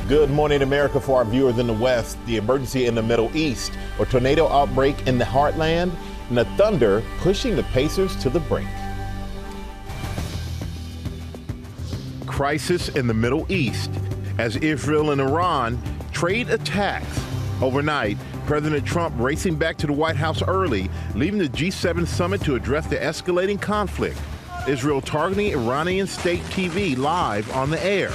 Good morning, America. For our viewers in the West, the emergency in the Middle East, a tornado outbreak in the heartland, and the thunder pushing the Pacers to the brink. Crisis in the Middle East as Israel and Iran trade attacks. Overnight, President Trump racing back to the White House early, leaving the G7 summit to address the escalating conflict. Israel targeting Iranian state TV live on the air,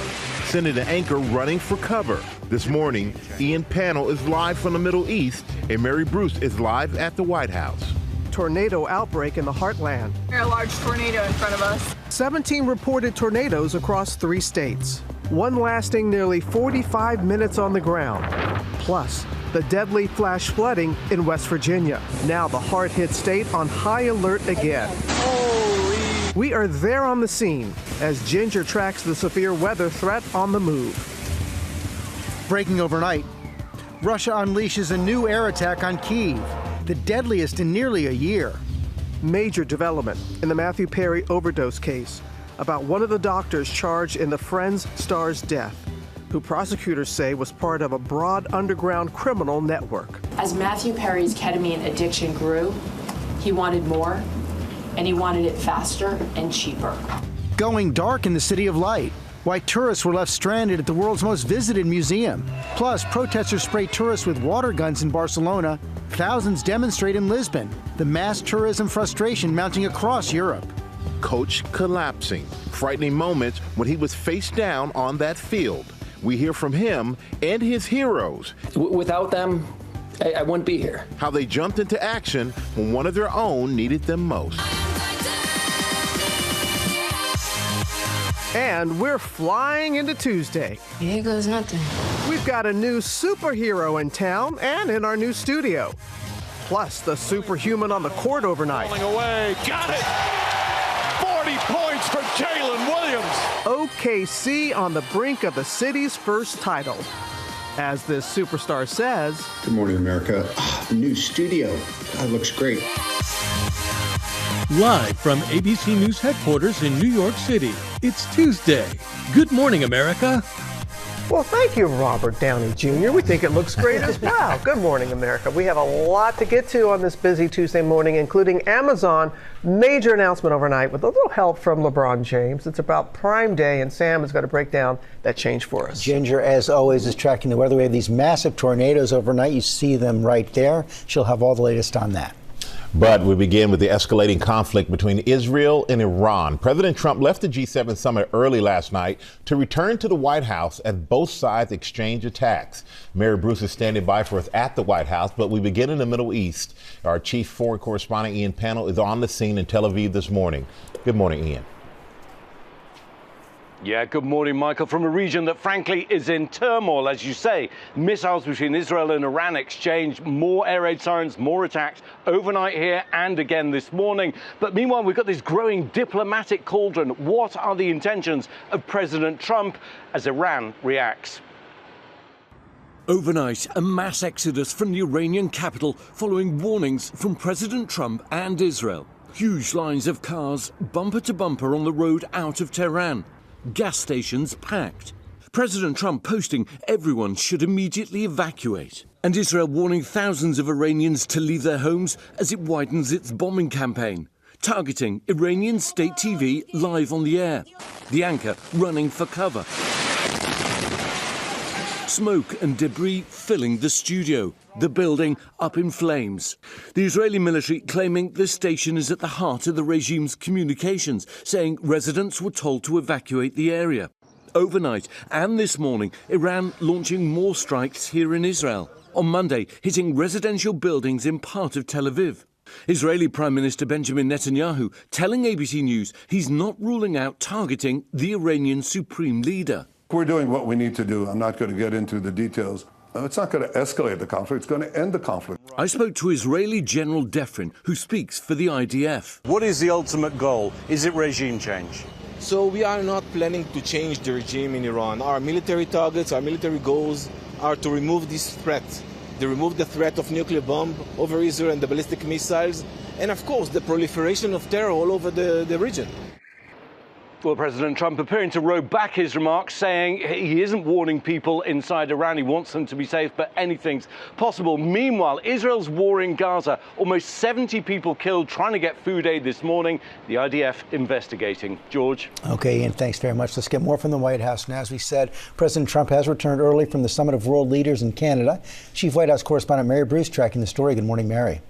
sending an anchor running for cover. This morning, Ian Pannell is live from the Middle East, and Mary Bruce is live at the White House. Tornado outbreak in the heartland. A large tornado in front of us. 17 reported tornadoes across 3 states, one lasting nearly 45 minutes on the ground. Plus, the deadly flash flooding in West Virginia. Now the hard-hit state on high alert again. Holy. We are there on the scene as Ginger tracks the severe weather threat on the move. Breaking overnight, Russia unleashes a new air attack on Kyiv, the deadliest in nearly a year. Major development in the Matthew Perry overdose case about one of the doctors charged in the Friends star's death, who prosecutors say was part of a broad underground criminal network. As Matthew Perry's ketamine addiction grew, he wanted more, and he wanted it faster and cheaper. Going dark in the City of Light, why tourists were left stranded at the world's most visited museum. Plus, protesters spray tourists with water guns in Barcelona. Thousands demonstrate in Lisbon. The mass tourism frustration mounting across Europe. Coach collapsing. Frightening moments when he was face down on that field. We hear from him and his heroes. Without them, I wouldn't be here. How they jumped into action when one of their own needed them most. And we're flying into Tuesday. Here goes nothing. We've got a new superhero in town and in our new studio. Plus, the superhuman on the court overnight. Rolling away, got it! 40 points for Jalen Williams. OKC on the brink of the city's first title. As this superstar says, "Good morning, America. New studio. That looks great." Live from ABC News headquarters in New York City, it's Tuesday. Good morning, America. Well, thank you, Robert Downey Jr. We think it looks great as well. Good morning, America. We have a lot to get to on this busy Tuesday morning, including Amazon. Major announcement overnight with a little help from LeBron James. It's about Prime Day, and Sam is going to break down that change for us. Ginger, as always, is tracking the weather. We have these massive tornadoes overnight. You see them right there. She'll have all the latest on that. But we begin with the escalating conflict between Israel and Iran. President Trump left the G7 summit early last night to return to the White House as both sides exchange attacks. Mary Bruce is standing by for us at the White House, but we begin in the Middle East. Our chief foreign correspondent, Ian Pannell, is on the scene in Tel Aviv this morning. Good morning, Ian. Yeah, good morning, Michael. From a region that, frankly, is in turmoil, as you say. Missiles between Israel and Iran exchanged, more air raid sirens, more attacks overnight here and again this morning. But meanwhile, we've got this growing diplomatic cauldron. What are the intentions of President Trump as Iran reacts? Overnight, a mass exodus from the Iranian capital following warnings from President Trump and Israel. Huge lines of cars, bumper to bumper on the road out of Tehran. Gas stations packed. President Trump posting everyone should immediately evacuate. And Israel warning thousands of Iranians to leave their homes as it widens its bombing campaign, targeting Iranian state TV live on the air. The anchor running for cover. Smoke and debris filling the studio. The building up in flames. The Israeli military claiming the station is at the heart of the regime's communications, saying residents were told to evacuate the area. Overnight and this morning, Iran launching more strikes here in Israel. On Monday, hitting residential buildings in part of Tel Aviv. Israeli Prime Minister Benjamin Netanyahu telling ABC News he's not ruling out targeting the Iranian supreme leader. We're doing what we need to do. I'm not going to get into the details. It's not going to escalate the conflict. It's going to end the conflict. I spoke to Israeli General Defrin, who speaks for the IDF. What is the ultimate goal? Is it regime change? So we are not planning to change the regime in Iran. Our military targets, our military goals are to remove this threat. To remove the threat of nuclear bomb over Israel and the ballistic missiles. And of course, the proliferation of terror all over the region. Well, President Trump appearing to row back his remarks, saying he isn't warning people inside Iran. He wants them to be safe, but anything's possible. Meanwhile, Israel's war in Gaza, almost 70 people killed trying to get food aid this morning. The IDF investigating. George. Okay, Ian, thanks very much. Let's get more from the White House. And as we said, President Trump has returned early from the Summit of World Leaders in Canada. Chief White House correspondent Mary Bruce tracking the story. Good morning, Mary.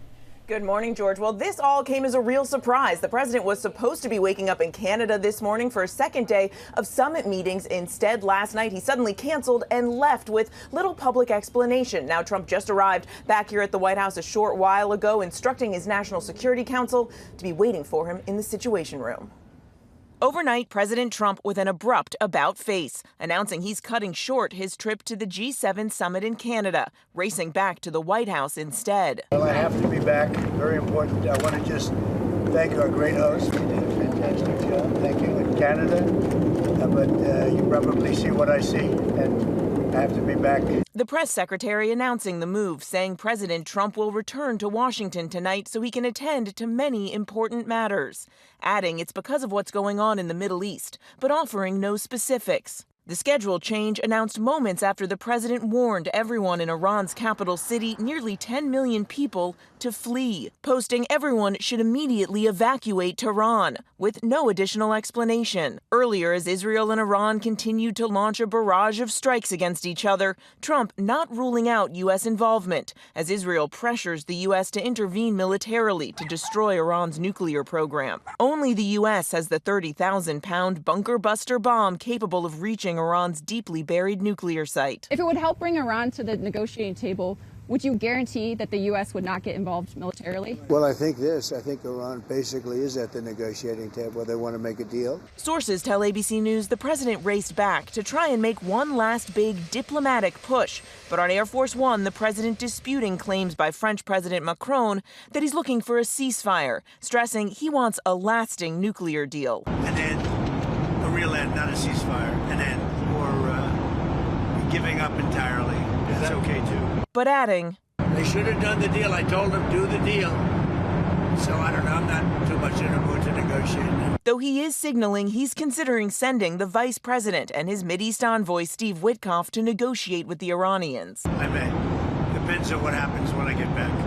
Good morning, George. Well, this all came as a real surprise. The president was supposed to be waking up in Canada this morning for a second day of summit meetings. Instead, last night, he suddenly canceled and left with little public explanation. Now, Trump just arrived back here at the White House a short while ago, instructing his National Security Council to be waiting for him in the Situation Room. Overnight, President Trump with an abrupt about-face, announcing he's cutting short his trip to the G7 summit in Canada, racing back to the White House instead. Well, I have to be back. Very important. I want to just thank our great host. You did a fantastic job. Thank you in Canada. But you probably see what I see, and I have to be back. The press secretary announcing the move, saying President Trump will return to Washington tonight so he can attend to many important matters, adding it's because of what's going on in the Middle East, but offering no specifics. The schedule change announced moments after the president warned everyone in Iran's capital city, nearly 10 million people, to flee, posting everyone should immediately evacuate Tehran, with no additional explanation. Earlier, as Israel and Iran continued to launch a barrage of strikes against each other, Trump not ruling out U.S. involvement, as Israel pressures the U.S. to intervene militarily to destroy Iran's nuclear program. Only the U.S. has the 30,000-pound bunker-buster bomb capable of reaching Iran's deeply buried nuclear site. If it would help bring Iran to the negotiating table, would you guarantee that the U.S. would not get involved militarily? Well, I think Iran basically is at the negotiating table. They want to make a deal. Sources tell ABC News the president raced back to try and make one last big diplomatic push. But on Air Force One, the president disputing claims by French President Macron that he's looking for a ceasefire, stressing he wants a lasting nuclear deal. And then a real end, not a ceasefire. And then giving up entirely. That's okay, too. But adding, they should have done the deal. I told them, do the deal. So I don't know. I'm not too much in a mood to negotiate now. Though he is signaling he's considering sending the vice president and his Mideast envoy, Steve Witkoff, to negotiate with the Iranians. I may. Depends on what happens when I get back.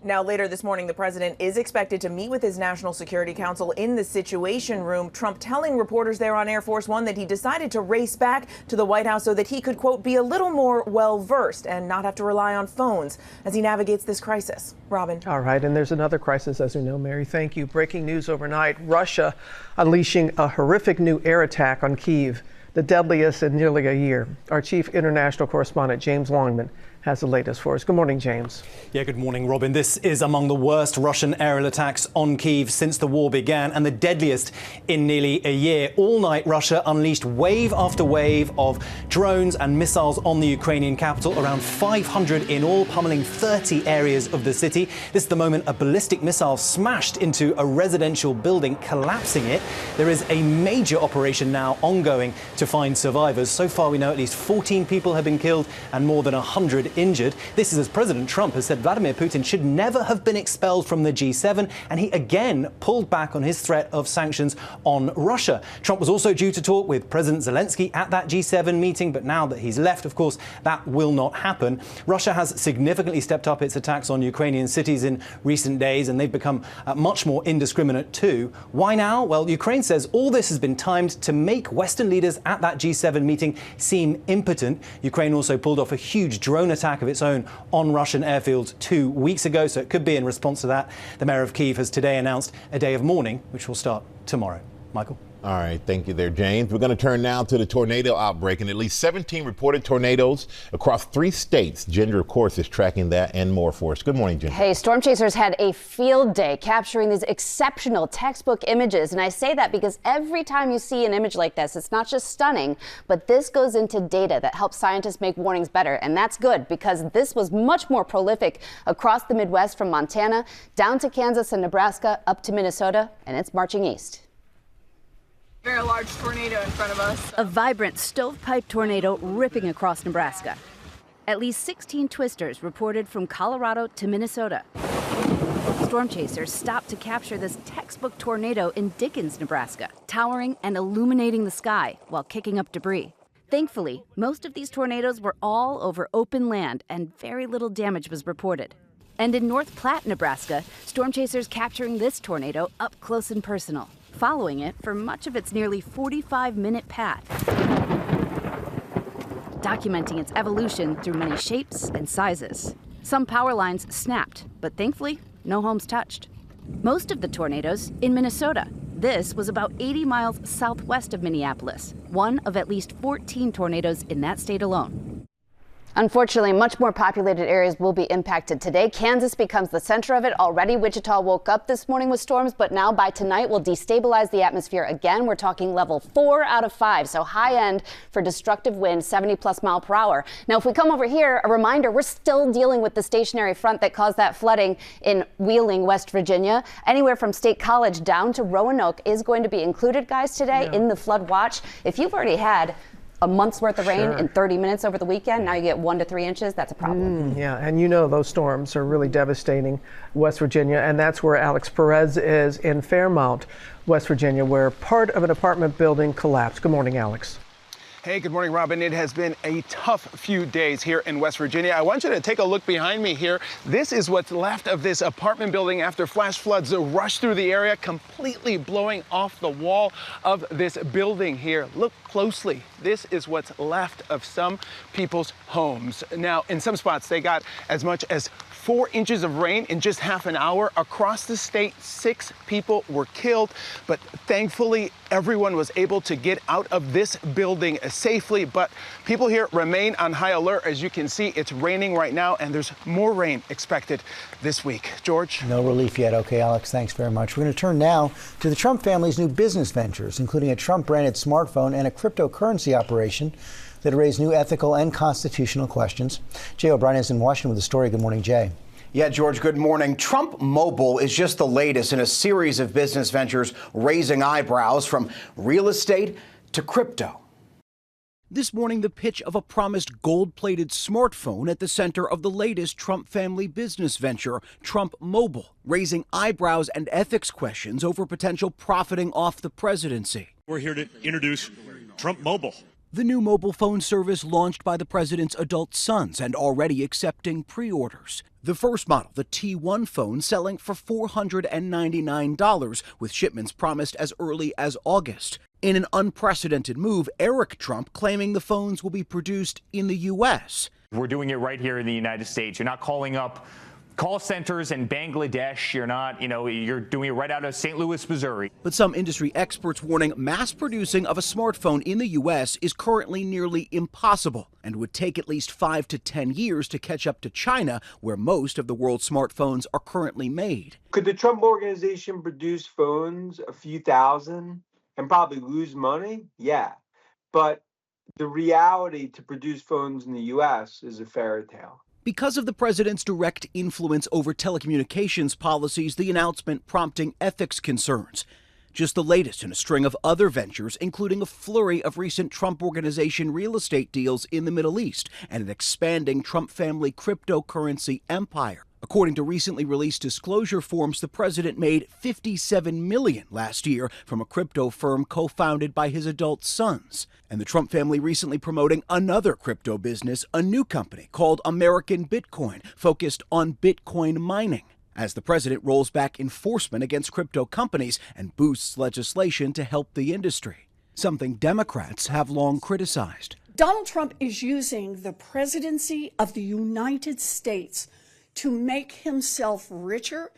Now, later this morning, the president is expected to meet with his National Security Council in the Situation Room. Trump telling reporters there on Air Force One that he decided to race back to the White House so that he could, quote, be a little more well-versed and not have to rely on phones as he navigates this crisis. Robin. All right, and there's another crisis, as you know, Mary. Thank you. Breaking news overnight. Russia unleashing a horrific new air attack on Kyiv, the deadliest in nearly a year. Our chief international correspondent, James Longman, has the latest for us. Good morning, James. Yeah, good morning, Robin. This is among the worst Russian aerial attacks on Kyiv since the war began and the deadliest in nearly a year. All night, Russia unleashed wave after wave of drones and missiles on the Ukrainian capital, around 500 in all, pummeling 30 areas of the city. This is the moment a ballistic missile smashed into a residential building, collapsing it. There is a major operation now ongoing to find survivors. So far, we know at least 14 people have been killed and more than 100 injured. This is as President Trump has said Vladimir Putin should never have been expelled from the G7, and he again pulled back on his threat of sanctions on Russia. Trump was also due to talk with President Zelensky at that G7 meeting, but now that he's left, of course, that will not happen. Russia has significantly stepped up its attacks on Ukrainian cities in recent days, and they've become much more indiscriminate too. Why now? Well, Ukraine says all this has been timed to make Western leaders at that G7 meeting seem impotent. Ukraine also pulled off a huge drone attack of its own on Russian airfields 2 weeks ago, so it could be in response to that. The mayor of Kyiv has today announced a day of mourning, which will start tomorrow. Michael? All right, thank you there, James. We're going to turn now to the tornado outbreak, and at least 17 reported tornadoes across 3 states. Ginger, of course, is tracking that and more for us. Good morning, Ginger. Hey, storm chasers had a field day capturing these exceptional textbook images. And I say that because every time you see an image like this, it's not just stunning, but this goes into data that helps scientists make warnings better. And that's good because this was much more prolific across the Midwest from Montana down to Kansas and Nebraska up to Minnesota, and it's marching east. Very large tornado in front of us. A vibrant stovepipe tornado ripping across Nebraska. At least 16 twisters reported from Colorado to Minnesota. storm chasers stopped to capture this textbook tornado in Dickens, Nebraska, towering and illuminating the sky while kicking up debris. Thankfully, most of these tornadoes were all over open land and very little damage was reported. And in North Platte, Nebraska, storm chasers capturing this tornado up close and personal, following it for much of its nearly 45-minute path, documenting its evolution through many shapes and sizes. Some power lines snapped, but thankfully, no homes touched. Most of the tornadoes in Minnesota. This was about 80 miles southwest of Minneapolis, one of at least 14 tornadoes in that state alone. Unfortunately, much more populated areas will be impacted today. Kansas becomes the center of it. Already, Wichita woke up this morning with storms, but now by tonight will destabilize the atmosphere again. We're talking level 4 out of 5, so high end for destructive winds, 70+ miles per hour. Now, if we come over here, a reminder, we're still dealing with the stationary front that caused that flooding in Wheeling, West Virginia. Anywhere from State College down to Roanoke is going to be included, guys, today in the flood watch. If you've already had a month's worth of rain in 30 minutes over the weekend, now you get 1 to 3 inches, that's a problem. Yeah, and you know those storms are really devastating West Virginia, and that's where Alex Perez is in Fairmount, West Virginia, where part of an apartment building collapsed. Good morning, Alex. Hey, good morning, Robin. It has been a tough few days here in West Virginia. I want you to take a look behind me here. This is what's left of this apartment building after flash floods rushed through the area, completely blowing off the wall of this building here. Look closely. This is what's left of some people's homes. Now, in some spots, they got as much as 4 inches of rain in just half an hour. Across the state, 6 people were killed, but thankfully, everyone was able to get out of this building safely, but people here remain on high alert. As you can see, it's raining right now, and there's more rain expected this week. George? No relief yet. Okay, Alex, thanks very much. We're going to turn now to the Trump family's new business ventures, including a Trump-branded smartphone and a cryptocurrency operation that raise new ethical and constitutional questions. Jay O'Brien is in Washington with the story. Good morning, Jay. Yeah, George, good morning. Trump Mobile is just the latest in a series of business ventures raising eyebrows, from real estate to crypto. This morning, the pitch of a promised gold-plated smartphone at the center of the latest Trump family business venture, Trump Mobile, raising eyebrows and ethics questions over potential profiting off the presidency. We're here to introduce Trump Mobile. The new mobile phone service launched by the president's adult sons and already accepting pre-orders. The first model, the T1 phone, selling for $499, with shipments promised as early as August. In an unprecedented move, Eric Trump claiming the phones will be produced in the U.S. We're doing it right here in the United States. You're not calling up call centers in Bangladesh. You're not, you're doing it right out of St. Louis, Missouri. But some industry experts warning mass producing of a smartphone in the U.S. is currently nearly impossible and would take at least 5 to 10 years to catch up to China, where most of the world's smartphones are currently made. Could the Trump organization produce phones, a few thousand, and probably lose money? Yeah. But the reality to produce phones in the U.S. is a fairy tale. Because of the president's direct influence over telecommunications policies, the announcement prompting ethics concerns. Just the latest in a string of other ventures, including a flurry of recent Trump organization real estate deals in the Middle East and an expanding Trump family cryptocurrency empire. According to recently released disclosure forms, the president made $57 million last year from a crypto firm co-founded by his adult sons. And the Trump family recently promoting another crypto business, a new company called American Bitcoin, focused on Bitcoin mining, as the president rolls back enforcement against crypto companies and boosts legislation to help the industry, something Democrats have long criticized. Donald Trump is using the presidency of the United States to make himself richer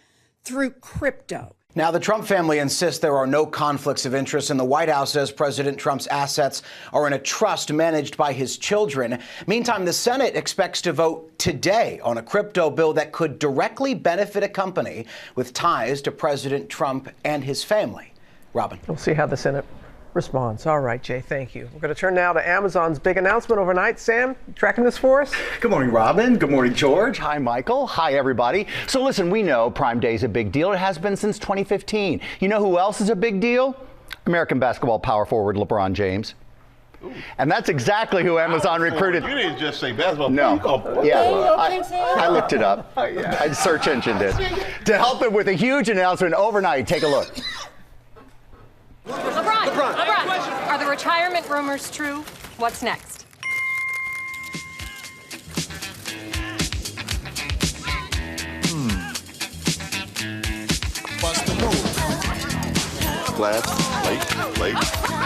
through crypto. Now, the Trump family insists there are no conflicts of interest, and the White House says President Trump's assets are in a trust managed by his children. Meantime, the Senate expects to vote today on a crypto bill that could directly benefit a company with ties to President Trump and his family. Robin. We'll see how the Senate response. All right, Jay, thank you. We're going to turn now to Amazon's big announcement overnight. Sam, tracking this for us? Good morning, Robin. Good morning, George. Hi, Michael. Hi, everybody. So listen, we know Prime Day is a big deal. It has been since 2015. You know who else is a big deal? American basketball power forward LeBron James. And that's exactly who Amazon recruited. You didn't just say basketball. No. I looked it up. I search engined it. To help him with a huge announcement overnight. Take a look. LeBron, are the retirement rumors true? What's next? What's the move? Glass, plate,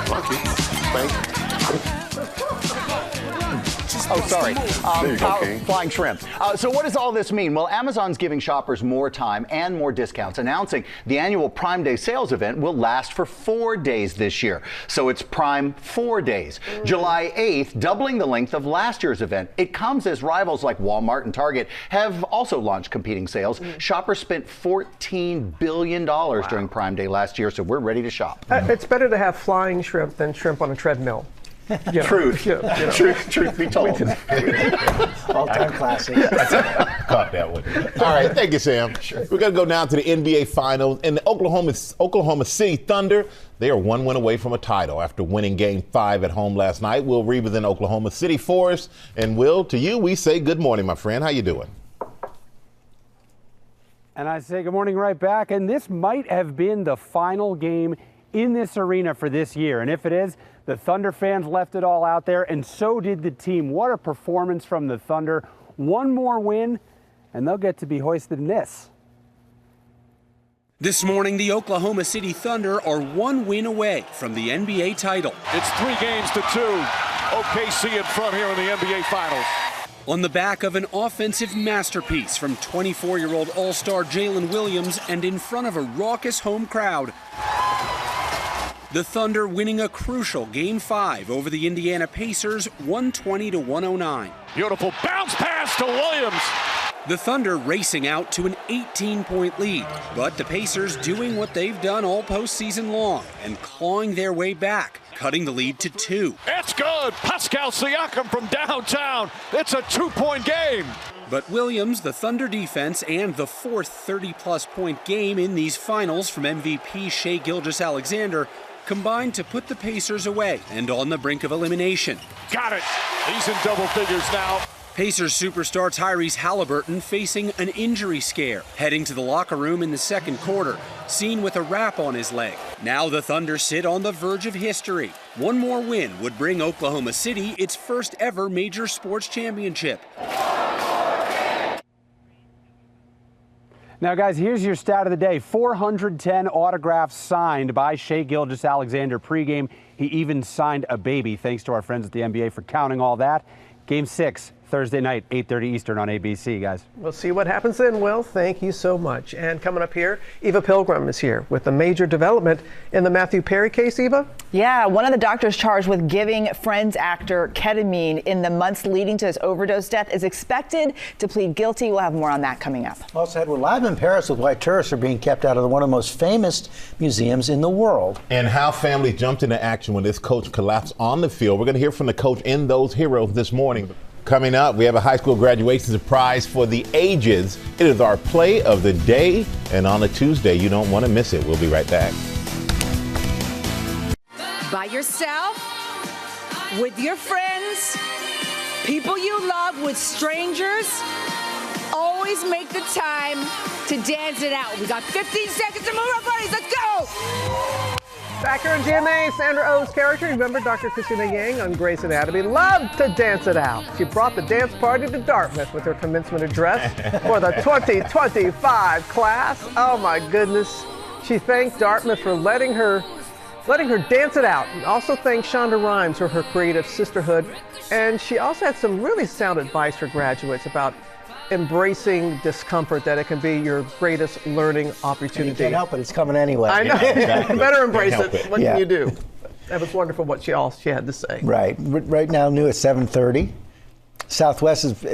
bucket, bank. Oh, sorry. There you go, King. Flying shrimp. So what does all this mean? Well, Amazon's giving shoppers more time and more discounts, announcing the annual Prime Day sales event will last for 4 days this year. So it's Prime 4 days. July 8th, doubling the length of last year's event. It comes as rivals like Walmart and Target have also launched competing sales. Shoppers spent $14 billion during Prime Day last year, so we're ready to shop. It's better to have flying shrimp than shrimp on a treadmill. Truth. Truth be told. All-time classic. Caught that one. All right, thank you, Sam. Sure. We're going to go down to the NBA Finals. And the Oklahoma City Thunder, they are 1 win away from a title after winning Game 5 at home last night. Will Reeves in Oklahoma City for us. And Will, to you, we say good morning, my friend. How you doing? And I say good morning right back. And this might have been the final game in this arena for this year. And if it is, the Thunder fans left it all out there, and so did the team. What a performance from the Thunder. One more win, and they'll get to be hoisted in this. This morning, the Oklahoma City Thunder are 1 win away from the NBA title. It's 3 games to 2. OKC in front here in the NBA Finals. On the back of an offensive masterpiece from 24-year-old All-Star Jalen Williams and in front of a raucous home crowd. The Thunder winning a crucial Game 5 over the Indiana Pacers, 120-109. Beautiful bounce pass to Williams. The Thunder racing out to an 18-point lead, but the Pacers doing what they've done all postseason long and clawing their way back, cutting the lead to 2. It's good. Pascal Siakam from downtown. It's a 2-point game. But Williams, the Thunder defense, and the 4th 30-plus point game in these finals from MVP Shai Gilgeous-Alexander combined to put the Pacers away and on the brink of elimination. Got it. He's in double figures now. Pacers superstar Tyrese Halliburton facing an injury scare, heading to the locker room in the second quarter, seen with a wrap on his leg. Now the Thunder sit on the verge of history. One more win would bring Oklahoma City its first ever major sports championship. Now, guys, here's your stat of the day. 410 autographs signed by Shai Gilgeous-Alexander pregame. He even signed a baby. Thanks to our friends at the NBA for counting all that. Game 6, Thursday night, 8:30 Eastern on ABC, guys. We'll see what happens then, Will. Thank you so much. And coming up here, Eva Pilgrim is here with a major development in the Matthew Perry case, Eva? Yeah, one of the doctors charged with giving Friends actor ketamine in the months leading to his overdose death is expected to plead guilty. We'll have more on that coming up. Also, we're live in Paris with why tourists are being kept out of one of the most famous museums in the world. And how families jumped into action when this coach collapsed on the field. We're going to hear from the coach and those heroes this morning. Coming up, we have a high school graduation surprise for the ages. It is our play of the day, and on a Tuesday, you don't want to miss it. We'll be right back. By yourself, with your friends, people you love, with strangers, always make the time to dance it out. We got 15 seconds to move our bodies. Let's go! Back here in GMA, Sandra Oh's character, remember Dr. Christina Yang on Grey's Anatomy, loved to dance it out. She brought the dance party to Dartmouth with her commencement address for the 2025 class. Oh my goodness. She thanked Dartmouth for letting her dance it out, and also thanked Shonda Rhimes for her creative sisterhood. And she also had some really sound advice for graduates about embracing discomfort, that it can be your greatest learning opportunity. You can't help it, it's coming anyway. I know. Yeah, exactly. Better embrace it. What can you do? That was wonderful what she had to say. Right. Right now, new at 7:30. Southwest is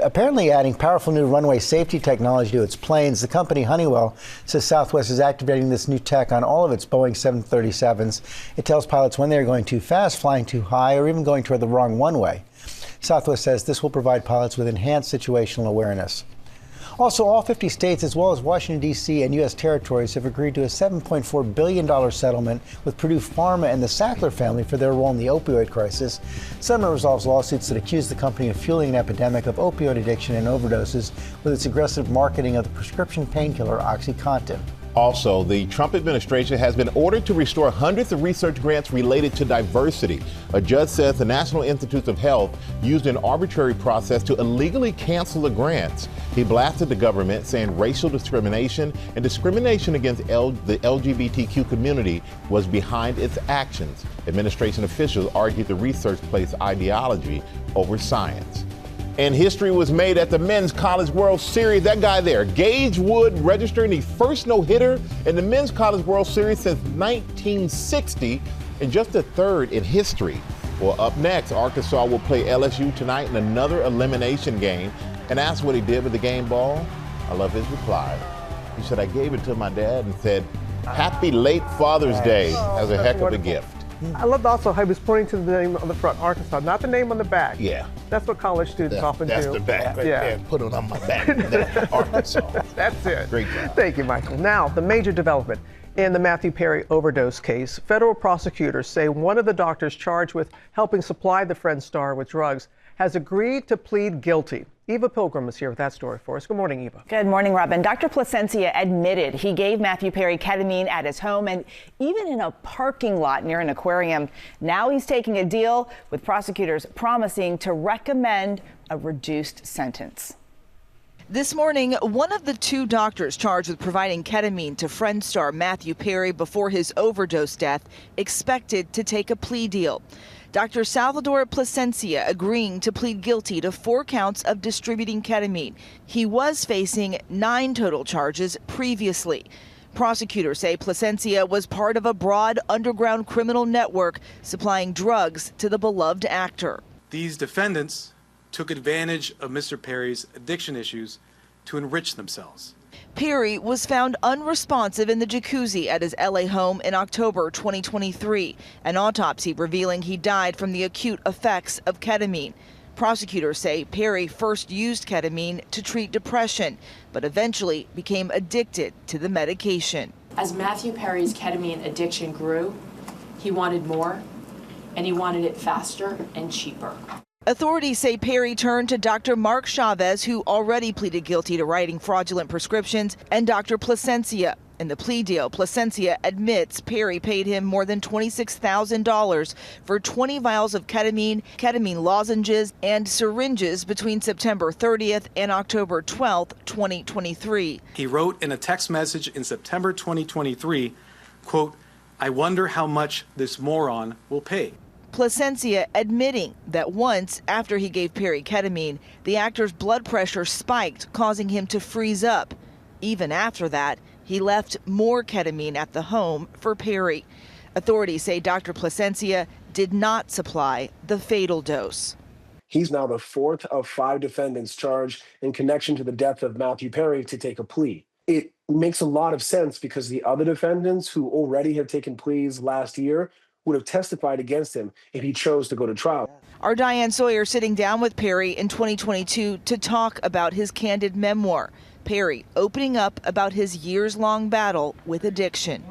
apparently adding powerful new runway safety technology to its planes. The company Honeywell says Southwest is activating this new tech on all of its Boeing 737s. It tells pilots when they're going too fast, flying too high, or even going toward the wrong runway. Southwest says this will provide pilots with enhanced situational awareness. Also, all 50 states, as well as Washington, D.C. and U.S. territories, have agreed to a $7.4 billion settlement with Purdue Pharma and the Sackler family for their role in the opioid crisis. Settlement resolves lawsuits that accuse the company of fueling an epidemic of opioid addiction and overdoses with its aggressive marketing of the prescription painkiller OxyContin. Also, the Trump administration has been ordered to restore hundreds of research grants related to diversity. A judge says the National Institutes of Health used an arbitrary process to illegally cancel the grants. He blasted the government, saying racial discrimination and discrimination against the LGBTQ community was behind its actions. Administration officials argued the research placed ideology over science. And history was made at the Men's College World Series. That guy there, Gage Wood, registering the first no-hitter in the Men's College World Series since 1960, and just the third in history. Well, up next, Arkansas will play LSU tonight in another elimination game. And asked what he did with the game ball, I love his reply. He said, I gave it to my dad and said, happy late Father's Day as a heck of a gift. I loved also how he was pointing to the name on the front, Arkansas, not the name on the back. Yeah. That's what college students often do. That's the back right there. Put it on my back. Arkansas. That's it. Great job. Thank you, Michael. Now, the major development in the Matthew Perry overdose case. Federal prosecutors say one of the doctors charged with helping supply the Friends star with drugs has agreed to plead guilty. Eva Pilgrim is here with that story for us. Good morning, Eva. Good morning, Robin. Dr. Placencia admitted he gave Matthew Perry ketamine at his home and even in a parking lot near an aquarium. Now he's taking a deal with prosecutors promising to recommend a reduced sentence. This morning, one of the two doctors charged with providing ketamine to Friends star Matthew Perry before his overdose death expected to take a plea deal. Dr. Salvador Placencia agreeing to plead guilty to 4 counts of distributing ketamine. He was facing 9 total charges previously. Prosecutors say Placencia was part of a broad underground criminal network supplying drugs to the beloved actor. These defendants took advantage of Mr. Perry's addiction issues to enrich themselves. Perry was found unresponsive in the jacuzzi at his LA home in October 2023, an autopsy revealing he died from the acute effects of ketamine. Prosecutors say Perry first used ketamine to treat depression, but eventually became addicted to the medication. As Matthew Perry's ketamine addiction grew, he wanted more, and he wanted it faster and cheaper. Authorities say Perry turned to Dr. Mark Chavez, who already pleaded guilty to writing fraudulent prescriptions, and Dr. Placencia. In the plea deal, Placencia admits Perry paid him more than $26,000 for 20 vials of ketamine, ketamine lozenges, and syringes between September 30th and October 12th, 2023. He wrote in a text message in September 2023, quote, I wonder how much this moron will pay. Placencia admitting that once after he gave Perry ketamine, the actor's blood pressure spiked, causing him to freeze up. Even after that, he left more ketamine at the home for Perry. Authorities say Dr. Placencia did not supply the fatal dose. He's now the 4th of 5 defendants charged in connection to the death of Matthew Perry to take a plea. It makes a lot of sense because the other defendants who already have taken pleas last year would have testified against him if he chose to go to trial. Our Diane Sawyer sitting down with Perry in 2022 to talk about his candid memoir. Perry opening up about his years-long battle with addiction.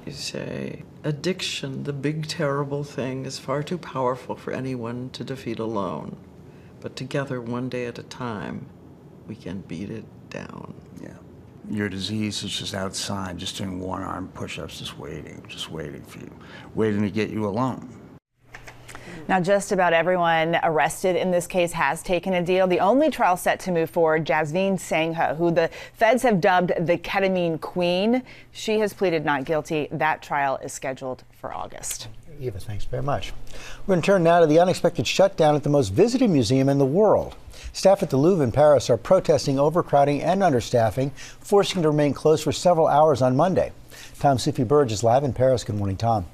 You say, addiction, the big terrible thing, is far too powerful for anyone to defeat alone. But together, one day at a time, we can beat it down. Yeah. Your disease is just outside, just doing one-arm push-ups, just waiting for you, waiting to get you alone. Now, just about everyone arrested in this case has taken a deal. The only trial set to move forward, Jasveen Sangha, who the feds have dubbed the ketamine queen. She has pleaded not guilty. That trial is scheduled for August. Eva, thanks very much. We're going to turn now to the unexpected shutdown at the most visited museum in the world. Staff at the Louvre in Paris are protesting overcrowding and understaffing, forcing to remain closed for several hours on Monday. Tom Sufi-Burge is live in Paris. Good morning, Tom.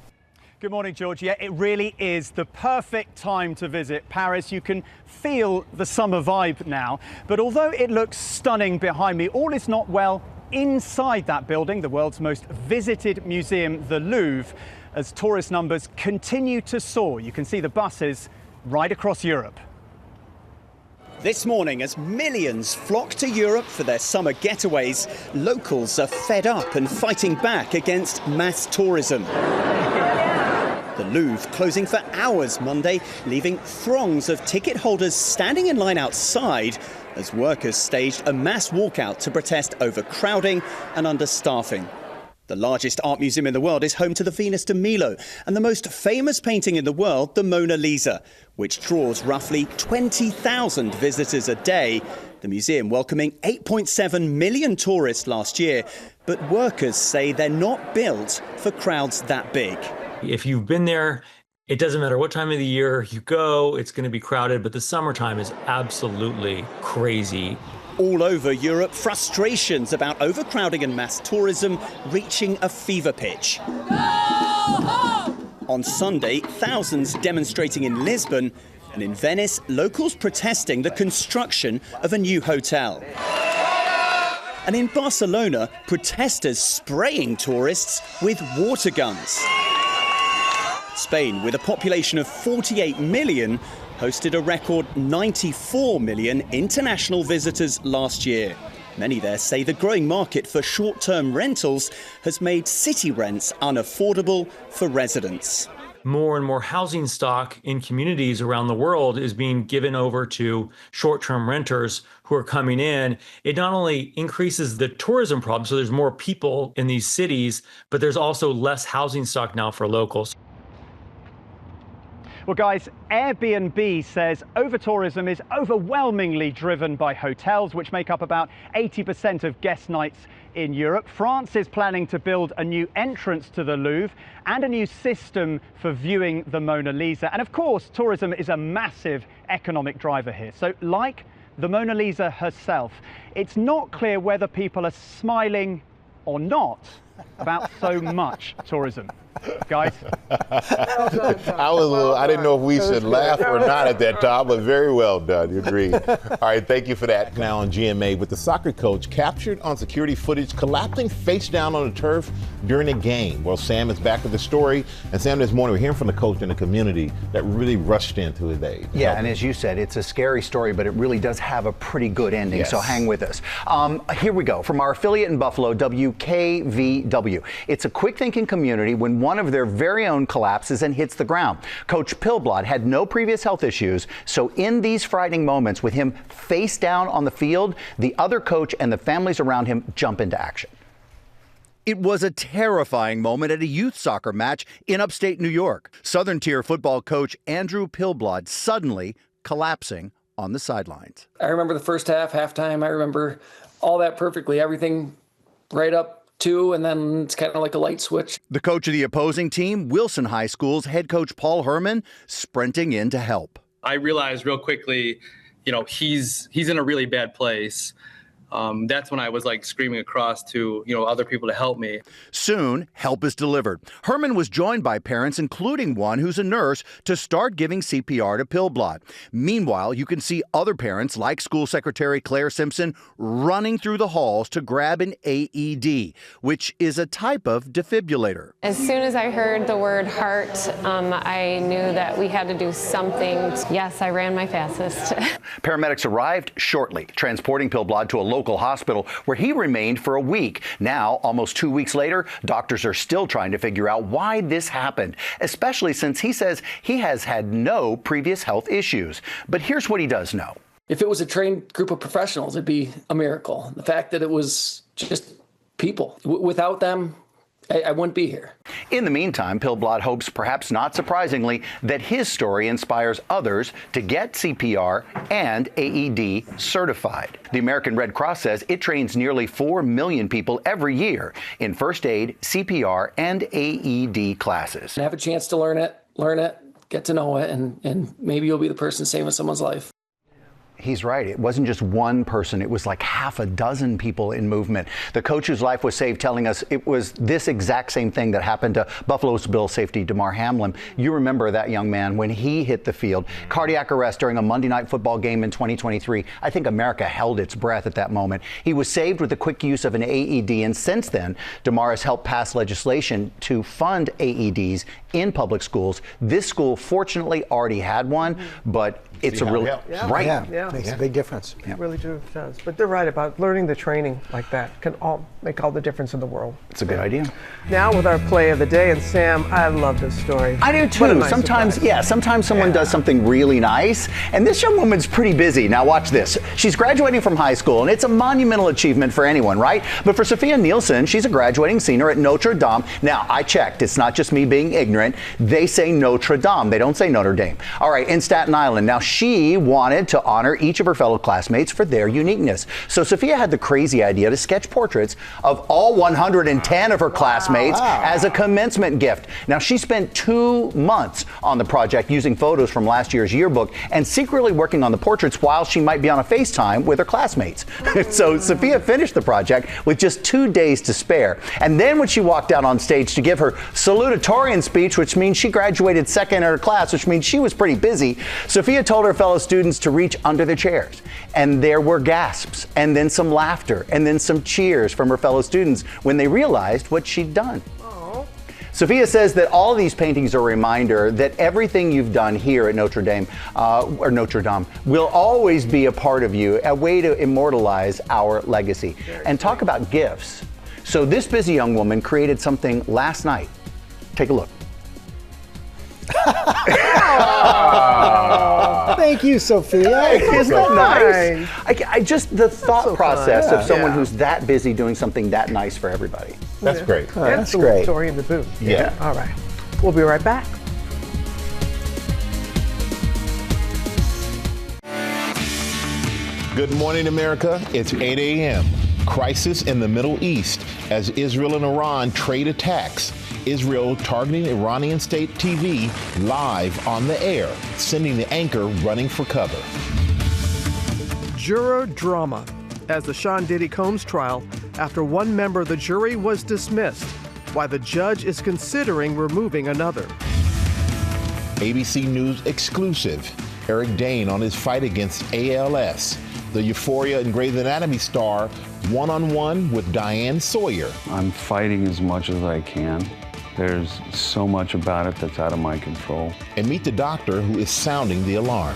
Good morning, George. Yeah, it really is the perfect time to visit Paris. You can feel the summer vibe now. But although it looks stunning behind me, all is not well inside that building, the world's most visited museum, the Louvre, as tourist numbers continue to soar. You can see the buses right across Europe. This morning, as millions flock to Europe for their summer getaways, locals are fed up and fighting back against mass tourism. The Louvre closing for hours Monday, leaving throngs of ticket holders standing in line outside as workers staged a mass walkout to protest overcrowding and understaffing. The largest art museum in the world is home to the Venus de Milo and the most famous painting in the world, the Mona Lisa, which draws roughly 20,000 visitors a day. The museum welcoming 8.7 million tourists last year, but workers say they're not built for crowds that big. If you've been there, it doesn't matter what time of the year you go, it's going to be crowded, but the summertime is absolutely crazy. All over Europe, frustrations about overcrowding and mass tourism reaching a fever pitch. On Sunday, thousands demonstrating in Lisbon, and in Venice, locals protesting the construction of a new hotel. And in Barcelona, protesters spraying tourists with water guns. Spain, with a population of 48 million, hosted a record 94 million international visitors last year. Many there say the growing market for short-term rentals has made city rents unaffordable for residents. More and more housing stock in communities around the world is being given over to short-term renters who are coming in. It not only increases the tourism problem, so there's more people in these cities, but there's also less housing stock now for locals. Well, guys, Airbnb says over-tourism is overwhelmingly driven by hotels, which make up about 80% of guest nights in Europe. France is planning to build a new entrance to the Louvre and a new system for viewing the Mona Lisa. And of course, tourism is a massive economic driver here. So like the Mona Lisa herself, it's not clear whether people are smiling or not about so much tourism. Guys? I didn't know if we should laugh or not at that, Tom, but very well done. You agreed. All right, thank you for that. Now on GMA, with the soccer coach captured on security footage collapsing face down on the turf during a game. Well, Sam is back with the story. And Sam, this morning we're hearing from the coach in the community that really rushed into his aid. Yeah, and as you said, it's a scary story, but it really does have a pretty good ending, yes. So hang with us. Here we go. From our affiliate in Buffalo, WKVW. It's a quick-thinking community when one of their very own collapses and hits the ground. Coach Pillblod had no previous health issues, so in these frightening moments with him face down on the field, the other coach and the families around him jump into action. It was a terrifying moment at a youth soccer match in upstate New York. Southern Tier football coach Andrew Pillblod suddenly collapsing on the sidelines. I remember the first halftime. I remember all that perfectly, everything right up to, and then it's kind of like a light switch. The coach of the opposing team, Wilson High School's head coach Paul Herman, sprinting in to help. I realized real quickly, he's in a really bad place. That's when I was screaming across to, other people to help me. Soon, help is delivered. Herman was joined by parents, including one who's a nurse, to start giving CPR to Pillblod. Meanwhile, you can see other parents, like School Secretary Claire Simpson, running through the halls to grab an AED, which is a type of defibrillator. As soon as I heard the word heart, I knew that we had to do something. Yes, I ran my fastest. Paramedics arrived shortly, transporting Pillblod to a local hospital where he remained for a week. Now, almost 2 weeks later, doctors are still trying to figure out why this happened, especially since he says he has had no previous health issues. But here's what he does know. If it was a trained group of professionals, it'd be a miracle. The fact that it was just people. Without them, I wouldn't be here. In the meantime, Pillblod hopes, perhaps not surprisingly, that his story inspires others to get CPR and AED certified. The American Red Cross says it trains nearly 4 million people every year in first aid, CPR, and AED classes. Have a chance to learn it, get to know it, and maybe you'll be the person saving someone's life. He's right. It wasn't just one person. It was like half a dozen people in movement. The coach whose life was saved telling us it was this exact same thing that happened to Buffalo's Bills safety Damar Hamlin. You remember that young man when he hit the field. Cardiac arrest during a Monday Night Football game in 2023. I think America held its breath at that moment. He was saved with the quick use of an AED, and since then, Damar has helped pass legislation to fund AEDs in public schools. This school fortunately already had one, but it's a real right. Yeah, makes a big difference. It really does. But they're right about learning the training like that can all make all the difference in the world. It's a good idea. Now with our play of the day, and Sam, I love this story. I do too. Sometimes someone does something really nice, and this young woman's pretty busy. Now watch this. She's graduating from high school, and it's a monumental achievement for anyone, right? But for Sophia Nielsen, she's a graduating senior at Notre Dame. Now, I checked. It's not just me being ignorant. They say Notre Dame. They don't say Notre Dame. All right, in Staten Island. Now, she wanted to honor each of her fellow classmates for their uniqueness. So Sophia had the crazy idea to sketch portraits of all 110 of her classmates as a commencement gift. Now, she spent 2 months on the project using photos from last year's yearbook and secretly working on the portraits while she might be on a FaceTime with her classmates. So Sophia finished the project with just 2 days to spare. And then when she walked out on stage to give her salutatorian speech, which means she graduated second in her class, which means she was pretty busy, Sophia told her fellow students to reach under their chairs. And there were gasps, and then some laughter, and then some cheers from her fellow students when they realized what she'd done. Sophia says that all of these paintings are a reminder that everything you've done here at Notre Dame will always be a part of you, a way to immortalize our legacy. And talk about gifts. So this busy young woman created something last night. Take a look. Thank you, Sophia. Isn't that nice? I just, the thought process of someone who's that busy doing something that nice for everybody. That's great. That's great. Story in the booth. Yeah. All right. We'll be right back. Good morning, America. It's 8 a.m. Crisis in the Middle East as Israel and Iran trade attacks. Israel targeting Iranian state TV live on the air, sending the anchor running for cover. Juror drama as the Sean Diddy Combs trial after one member of the jury was dismissed, why the judge is considering removing another. ABC News exclusive. Eric Dane on his fight against ALS. The Euphoria and Grey's Anatomy star one-on-one with Diane Sawyer. I'm fighting as much as I can. There's so much about it that's out of my control. And meet the doctor who is sounding the alarm.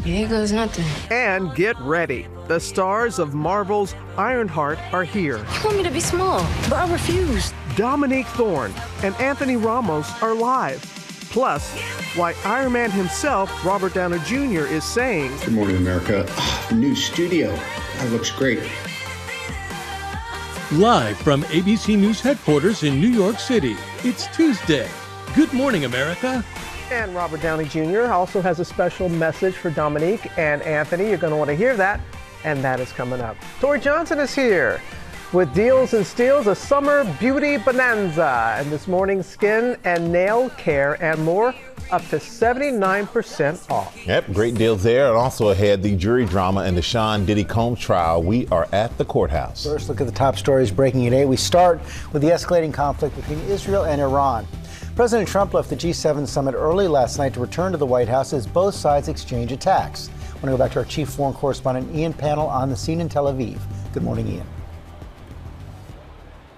Here goes nothing. And get ready. The stars of Marvel's Ironheart are here. You want me to be small, but I refuse. Dominique Thorne and Anthony Ramos are live. Plus, why Iron Man himself, Robert Downey Jr., is saying, "Good morning, America. New studio. That looks great." Live from ABC News headquarters in New York City, it's Tuesday. Good morning, America. And Robert Downey Jr. also has a special message for Dominique and Anthony. You're going to want to hear that, and that is coming up. Tori Johnson is here with Deals and Steals, a summer beauty bonanza. And this morning, skin and nail care and more, up to 79% off. Yep, great deals there. And also ahead, the jury drama in the Sean Diddy Combs trial. We are at the courthouse. First, look at the top stories breaking today. We start with the escalating conflict between Israel and Iran. President Trump left the G7 summit early last night to return to the White House as both sides exchange attacks. I want to go back to our chief foreign correspondent, Ian Pannell, on the scene in Tel Aviv. Good morning, Ian.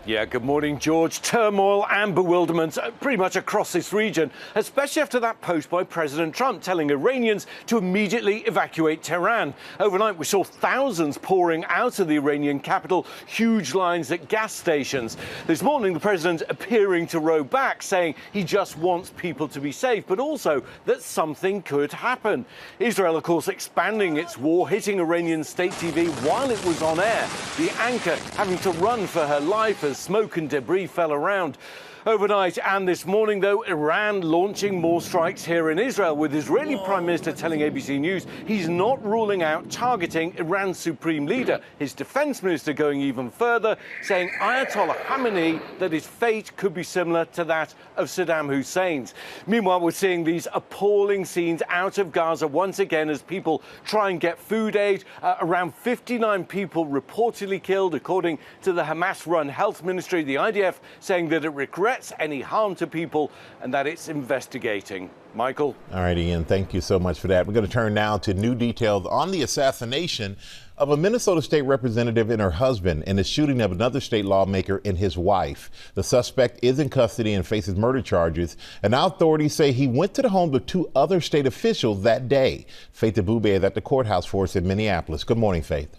Yeah, good morning, George. Turmoil and bewilderment pretty much across this region, especially after that post by President Trump telling Iranians to immediately evacuate Tehran. Overnight, we saw thousands pouring out of the Iranian capital, huge lines at gas stations. This morning, the president appearing to row back, saying he just wants people to be safe, but also that something could happen. Israel, of course, expanding its war, hitting Iranian state TV while it was on air, the anchor having to run for her life as smoke and debris fell around. Overnight and this morning, though, Iran launching more strikes here in Israel, with Israeli Prime Minister telling ABC News he's not ruling out targeting Iran's supreme leader. His defense minister going even further, saying Ayatollah Khamenei that his fate could be similar to that of Saddam Hussein's. Meanwhile, we're seeing these appalling scenes out of Gaza once again as people try and get food aid. Around 59 people reportedly killed, according to the Hamas-run health ministry. The IDF saying that it regrets threats, any harm to people, and that it's investigating. Michael. All right, Ian, thank you so much for that. We're going to turn now to new details on the assassination of a Minnesota state representative and her husband and the shooting of another state lawmaker and his wife. The suspect is in custody and faces murder charges, and now authorities say he went to the homes of 2 other state officials that day. Faith Abube is at the courthouse for us in Minneapolis. Good morning, Faith.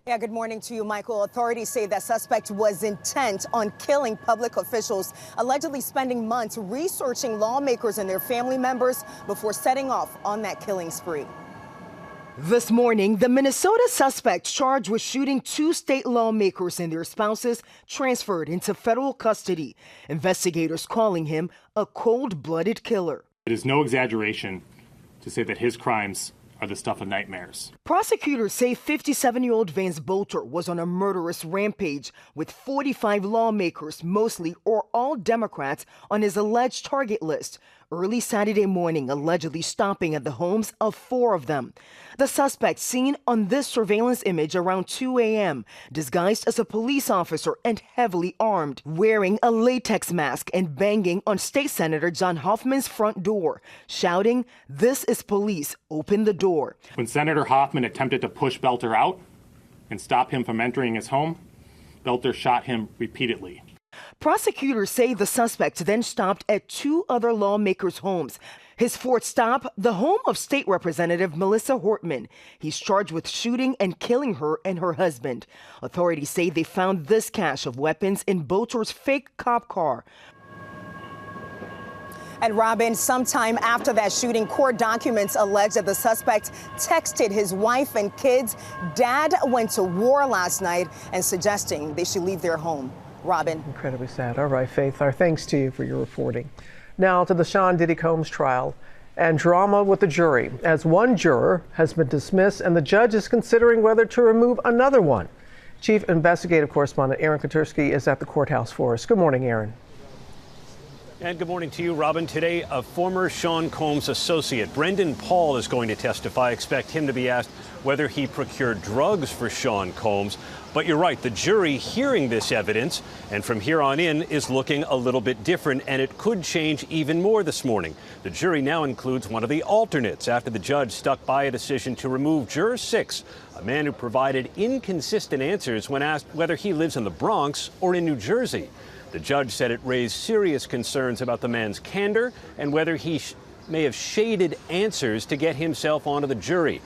Yeah, good morning to you, Michael. Authorities say that suspect was intent on killing public officials, allegedly spending months researching lawmakers and their family members before setting off on that killing spree. This morning, the Minnesota suspect charged with shooting 2 state lawmakers and their spouses transferred into federal custody. Investigators calling him a cold-blooded killer. It is no exaggeration to say that his crimes are the stuff of nightmares. Prosecutors say 57-year-old Vance Bolter was on a murderous rampage with 45 lawmakers, mostly or all Democrats, on his alleged target list. Early Saturday morning, allegedly stopping at the homes of 4 of them. The suspect seen on this surveillance image around 2 a.m., disguised as a police officer and heavily armed, wearing a latex mask and banging on State Senator John Hoffman's front door, shouting, "This is police, open the door." When Senator Hoffman attempted to push Belter out and stop him from entering his home, Belter shot him repeatedly. Prosecutors say the suspect then stopped at 2 other lawmakers' homes. His 4th stop, the home of State Representative Melissa Hortman. He's charged with shooting and killing her and her husband. Authorities say they found this cache of weapons in Bolter's fake cop car. And Robin, sometime after that shooting, court documents allege that the suspect texted his wife and kids, "Dad went to war last night," and suggesting they should leave their home. Robin. Incredibly sad. All right, Faith, our thanks to you for your reporting. Now to the Sean Diddy Combs trial and drama with the jury, as one juror has been dismissed and the judge is considering whether to remove another one. Chief Investigative Correspondent Aaron Katersky is at the courthouse for us. Good morning, Aaron. And good morning to you, Robin. Today, a former Sean Combs associate, Brendan Paul, is going to testify. Expect him to be asked whether he procured drugs for Sean Combs. But you're right, the jury hearing this evidence, and from here on in, is looking a little bit different, and it could change even more this morning. The jury now includes one of the alternates after the judge stuck by a decision to remove Juror 6, a man who provided inconsistent answers when asked whether he lives in the Bronx or in New Jersey. The judge said it raised serious concerns about the man's candor and whether he may have shaded answers to get himself onto the jury.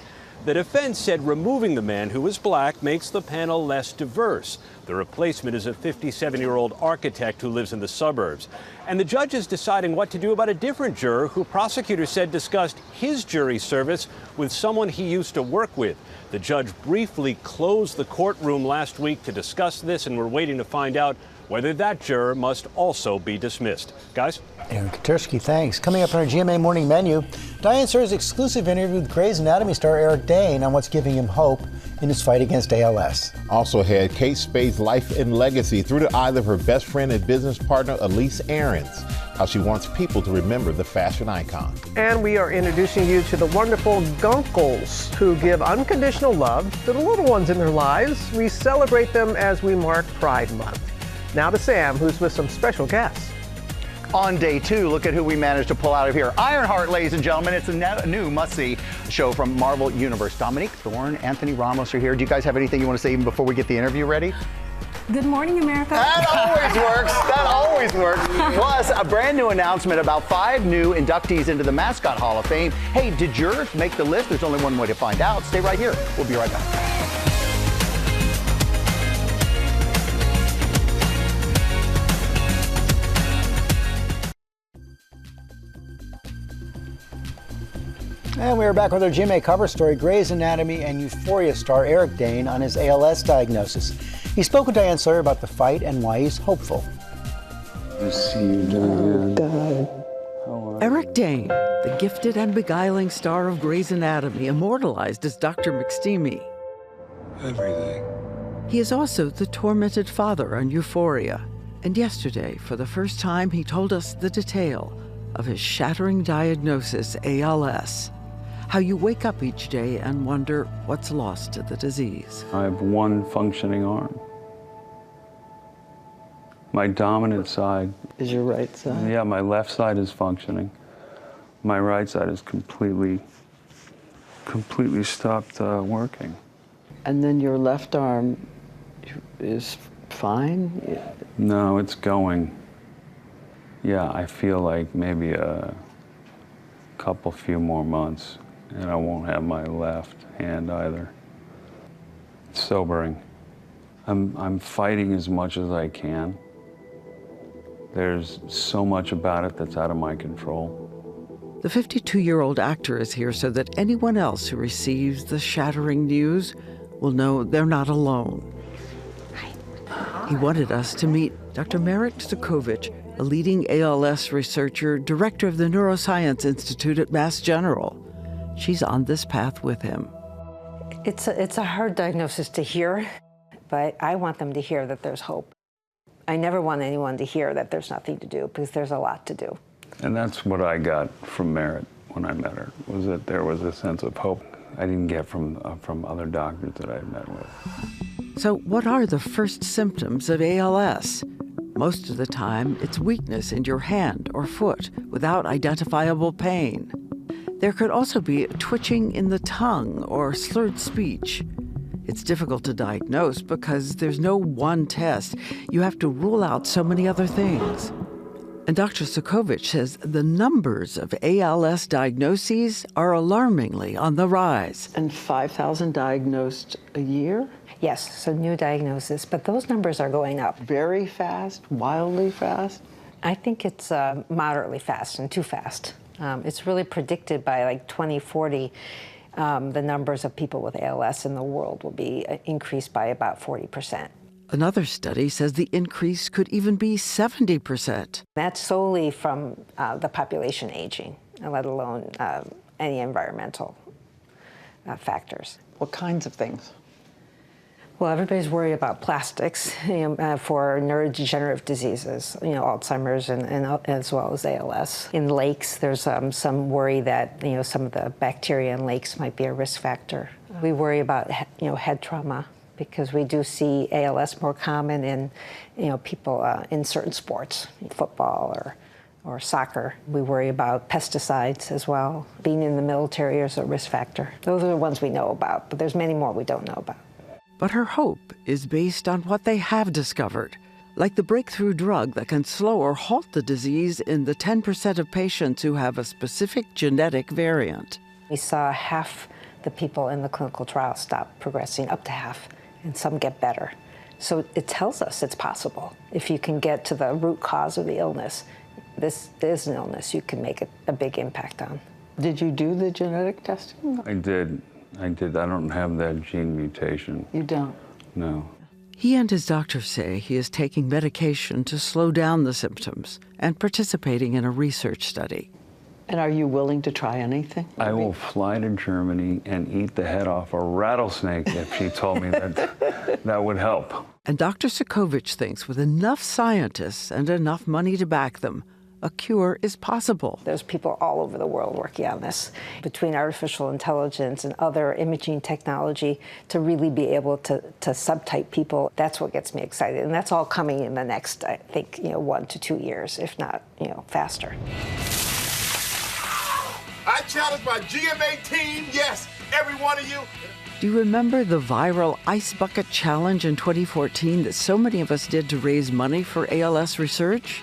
The defense said removing the man, who is black, makes the panel less diverse. The replacement is a 57-year-old architect who lives in the suburbs. And the judge is deciding what to do about a different juror who prosecutors said discussed his jury service with someone he used to work with. The judge briefly closed the courtroom last week to discuss this, and we're waiting to find out whether that juror must also be dismissed. Guys? Aaron Katersky, thanks. Coming up on our GMA morning menu, Diane Sawyer exclusive interview with Grey's Anatomy star Eric Dane on what's giving him hope in his fight against ALS. Also ahead, Kate Spade's life and legacy through the eyes of her best friend and business partner, Elise Aarons, how she wants people to remember the fashion icon. And we are introducing you to the wonderful Gunkles, who give unconditional love to the little ones in their lives. We celebrate them as we mark Pride Month. Now to Sam, who's with some special guests. On day 2, look at who we managed to pull out of here. Ironheart, ladies and gentlemen. It's a new must-see show from Marvel Universe. Dominique Thorne, Anthony Ramos are here. Do you guys have anything you want to say even before we get the interview ready? Good morning, America. That always works. That always works. Plus, a brand new announcement about 5 new inductees into the Mascot Hall of Fame. Hey, did jurors make the list? There's only one way to find out. Stay right here. We'll be right back. And we are back with our GMA cover story, Grey's Anatomy and Euphoria star Eric Dane on his ALS diagnosis. He spoke with Diane Sawyer about the fight and why he's hopeful. I see you, Diane. Eric Dane, the gifted and beguiling star of Grey's Anatomy, immortalized as Dr. McSteamy. Everything. He is also the tormented father on Euphoria. And yesterday, for the first time, he told us the detail of his shattering diagnosis, ALS. How you wake up each day and wonder what's lost to the disease. I have one functioning arm. My dominant side is your right side. Yeah, my left side is functioning. My right side is completely stopped working. And then your left arm is fine? No, it's going. Yeah, I feel like maybe a few more months, and I won't have my left hand either. It's sobering. I'm fighting as much as I can. There's so much about it that's out of my control. The 52-year-old actor is here so that anyone else who receives the shattering news will know they're not alone. He wanted us to meet Dr. Merit Zukovich, a leading ALS researcher, director of the Neuroscience Institute at Mass General. She's on this path with him. It's a hard diagnosis to hear, but I want them to hear that there's hope. I never want anyone to hear that there's nothing to do, because there's a lot to do. And that's what I got from Merit when I met her, was that there was a sense of hope I didn't get from other doctors that I've met with. So what are the first symptoms of ALS? Most of the time, it's weakness in your hand or foot without identifiable pain. There could also be twitching in the tongue or slurred speech. It's difficult to diagnose because there's no one test. You have to rule out so many other things. And Dr. Zukovich says the numbers of ALS diagnoses are alarmingly on the rise. And 5,000 diagnosed a year? Yes, so new diagnosis, but those numbers are going up. Very fast, wildly fast? I think it's moderately fast and too fast. It's really predicted by like 2040, the numbers of people with ALS in the world will be increased by about 40%. Another study says the increase could even be 70%. That's solely from the population aging, let alone any environmental factors. What kinds of things? Well, everybody's worried about plastics for neurodegenerative diseases, Alzheimer's and as well as ALS. In lakes, there's some worry that some of the bacteria in lakes might be a risk factor. We worry about head trauma, because we do see ALS more common in people in certain sports, football or soccer. We worry about pesticides as well. Being in the military is a risk factor. Those are the ones we know about, but there's many more we don't know about. But her hope is based on what they have discovered, like the breakthrough drug that can slow or halt the disease in the 10% of patients who have a specific genetic variant. We saw half the people in the clinical trial stop progressing, up to half, and some get better. So it tells us it's possible. If you can get to the root cause of the illness, this is an illness you can make a big impact on. Did you do the genetic testing? I did. I don't have that gene mutation. You don't? No. He and his doctor say he is taking medication to slow down the symptoms and participating in a research study. And are you willing to try anything? I will fly to Germany and eat the head off a rattlesnake if she told me that would help. And Dr. Zukovich thinks with enough scientists and enough money to back them, a cure is possible. There's people all over the world working on this, between artificial intelligence and other imaging technology, to really be able to subtype people. That's what gets me excited, and that's all coming in the next, I think, 1 to 2 years, if not, faster. I challenge my GMA team, yes, every one of you. Do you remember the viral Ice Bucket Challenge in 2014 that so many of us did to raise money for ALS research?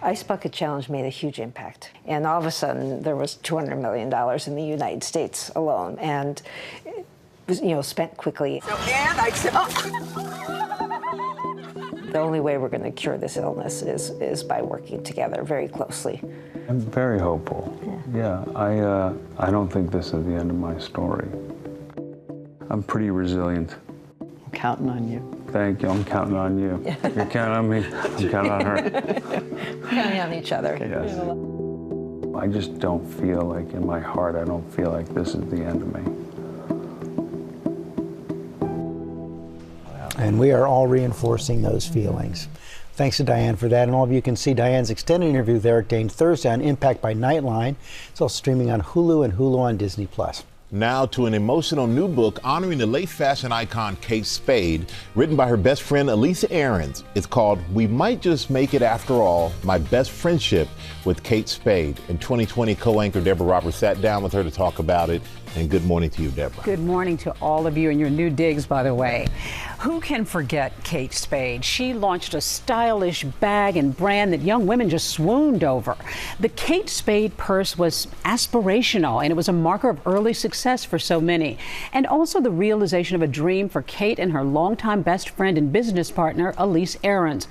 Ice Bucket Challenge made a huge impact. And all of a sudden, there was $200 million in the United States alone. And it was, spent quickly. The only way we're going to cure this illness is by working together very closely. I'm very hopeful. Yeah, I don't think this is the end of my story. I'm pretty resilient. I'm counting on you. Thank you. I'm counting on you. You're counting on me. I'm counting on her. Counting on each other. Yes. I just don't feel like, in my heart, I don't feel like this is the end of me. And we are all reinforcing those feelings. Thanks to Diane for that. And all of you can see Diane's extended interview with Eric Dane Thursday on Impact by Nightline. It's all streaming on Hulu and Hulu on Disney+. Now to an emotional new book honoring the late fashion icon Kate Spade, written by her best friend Elise Aarons. It's called We Might Just Make It After All, My Best Friendship with Kate Spade. In 2020, co-anchor Deborah Roberts sat down with her to talk about it. And good morning to you, Deborah. Good morning to all of you and your new digs, by the way. Who can forget Kate Spade? She launched a stylish bag and brand that young women just swooned over. The Kate Spade purse was aspirational, and it was a marker of early success for so many. And also the realization of a dream for Kate and her longtime best friend and business partner, Elise Aarons.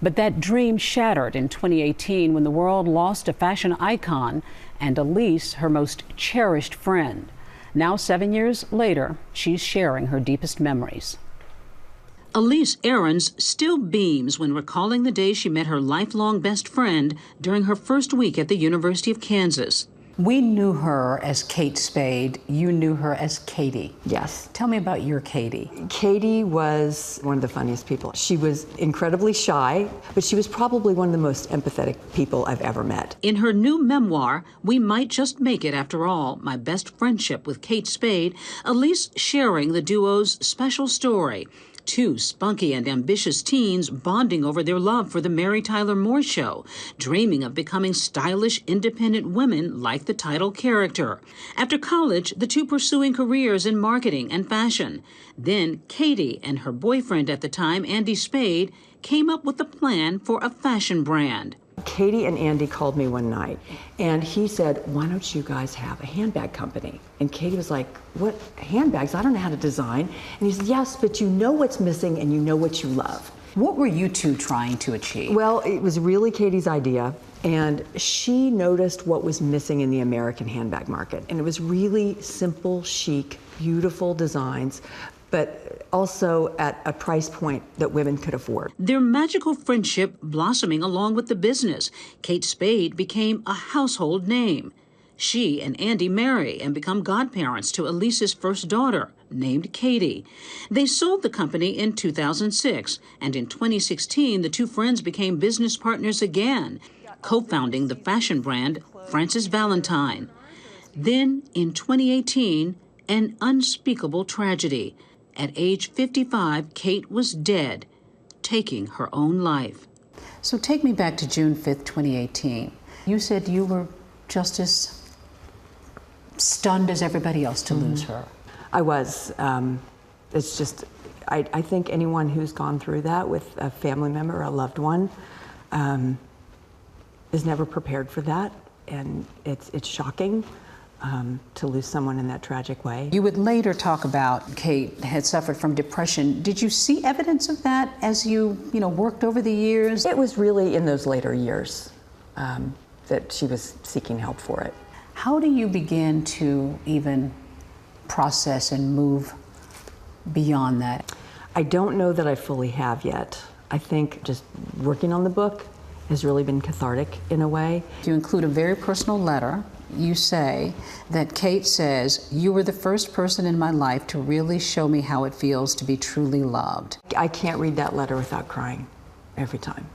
But that dream shattered in 2018 when the world lost a fashion icon and Elise, her most cherished friend. Now, 7 years later, she's sharing her deepest memories. Elise Aarons still beams when recalling the day she met her lifelong best friend during her first week at the University of Kansas. We knew her as Kate Spade. You knew her as Katie. Yes. Tell me about your Katie. Katie was one of the funniest people. She was incredibly shy, but she was probably one of the most empathetic people I've ever met. In her new memoir, We Might Just Make It After All, My Best Friendship with Kate Spade, Elise sharing the duo's special story. Two spunky and ambitious teens bonding over their love for the Mary Tyler Moore Show, dreaming of becoming stylish, independent women like the title character. After college, the two pursuing careers in marketing and fashion. Then Katie and her boyfriend at the time, Andy Spade, came up with a plan for a fashion brand. Katie and Andy called me one night, and he said, why don't you guys have a handbag company? And Katie was like, what, handbags? I don't know how to design. And he said, yes, but you know what's missing and you know what you love. What were you two trying to achieve? Well, it was really Katie's idea, and she noticed what was missing in the American handbag market. And it was really simple, chic, beautiful designs, but also at a price point that women could afford. Their magical friendship blossoming along with the business. Kate Spade became a household name. She and Andy marry and become godparents to Elise's first daughter, named Katie. They sold the company in 2006, and in 2016, the two friends became business partners again, co-founding the fashion brand Frances Valentine. Then, in 2018, an unspeakable tragedy. At age 55, Kate was dead, taking her own life. So take me back to June 5th, 2018. You said you were just as stunned as everybody else to lose her. I was. It's just, I think anyone who's gone through that with a family member, a loved one, is never prepared for that. And it's shocking. To lose someone in that tragic way. You would later talk about Kate had suffered from depression. Did you see evidence of that as you worked over the years? It was really in those later years that she was seeking help for it. How do you begin to even process and move beyond that? I don't know that I fully have yet. I think just working on the book has really been cathartic in a way. You include a very personal letter. You say that Kate says, you were the first person in my life to really show me how it feels to be truly loved. I can't read that letter without crying every time.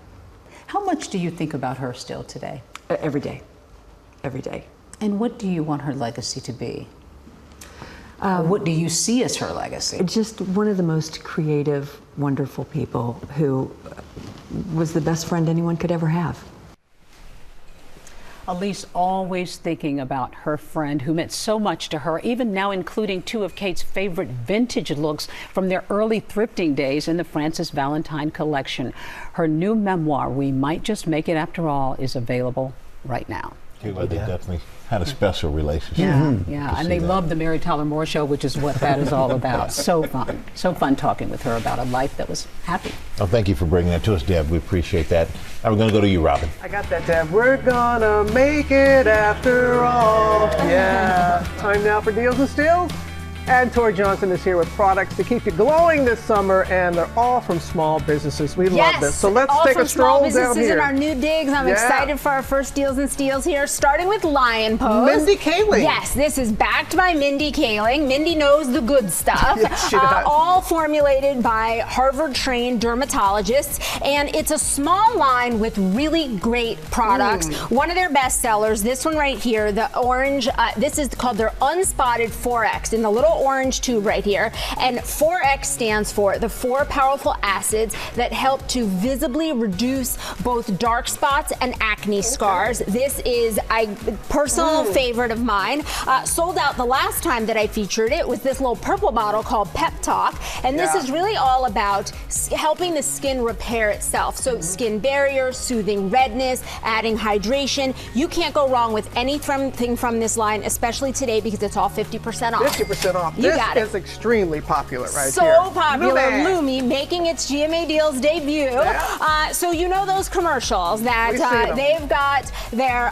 How much do you think about her still today? Every day. Every day. And what do you want her legacy to be? What do you see as her legacy? Just one of the most creative, wonderful people who was the best friend anyone could ever have. Elise always thinking about her friend who meant so much to her, even now including two of Kate's favorite vintage looks from their early thrifting days in the Frances Valentine collection. Her new memoir, We Might Just Make It After All, is available right now. They definitely had a special relationship. Yeah, and they love the Mary Tyler Moore Show, which is what that is all about. So fun talking with her about a life that was happy. Oh, thank you for bringing that to us, Deb. We appreciate that. Now we're going to go to you, Robin. I got that, Deb. We're gonna make it after all. Yeah. Time now for Deals and Steals. And Tori Johnson is here with products to keep you glowing this summer, and they're all from small businesses. We love this. So let's take a stroll down here. All from small businesses in our new digs. I'm excited for our first deals and steals here, starting with Lion Pose. Mindy Kaling. Yes, this is backed by Mindy Kaling. Mindy knows the good stuff. Yes, she does. All formulated by Harvard-trained dermatologists, and it's a small line with really great products. One of their best sellers, this one right here, the orange, this is called their Unspotted 4X in the little orange tube right here. And 4X stands for the 4 powerful acids that help to visibly reduce both dark spots and acne scars. This is a personal favorite of mine. Sold out the last time that I featured it was this little purple bottle called Pep Talk. And this is really all about helping the skin repair itself. So skin barrier, soothing redness, adding hydration. You can't go wrong with anything from this line, especially today because it's all 50% off. 50% off. You This got it. is extremely popular right here. So popular. Lumi. Lumi making its GMA Deals debut. So you know those commercials that they've got their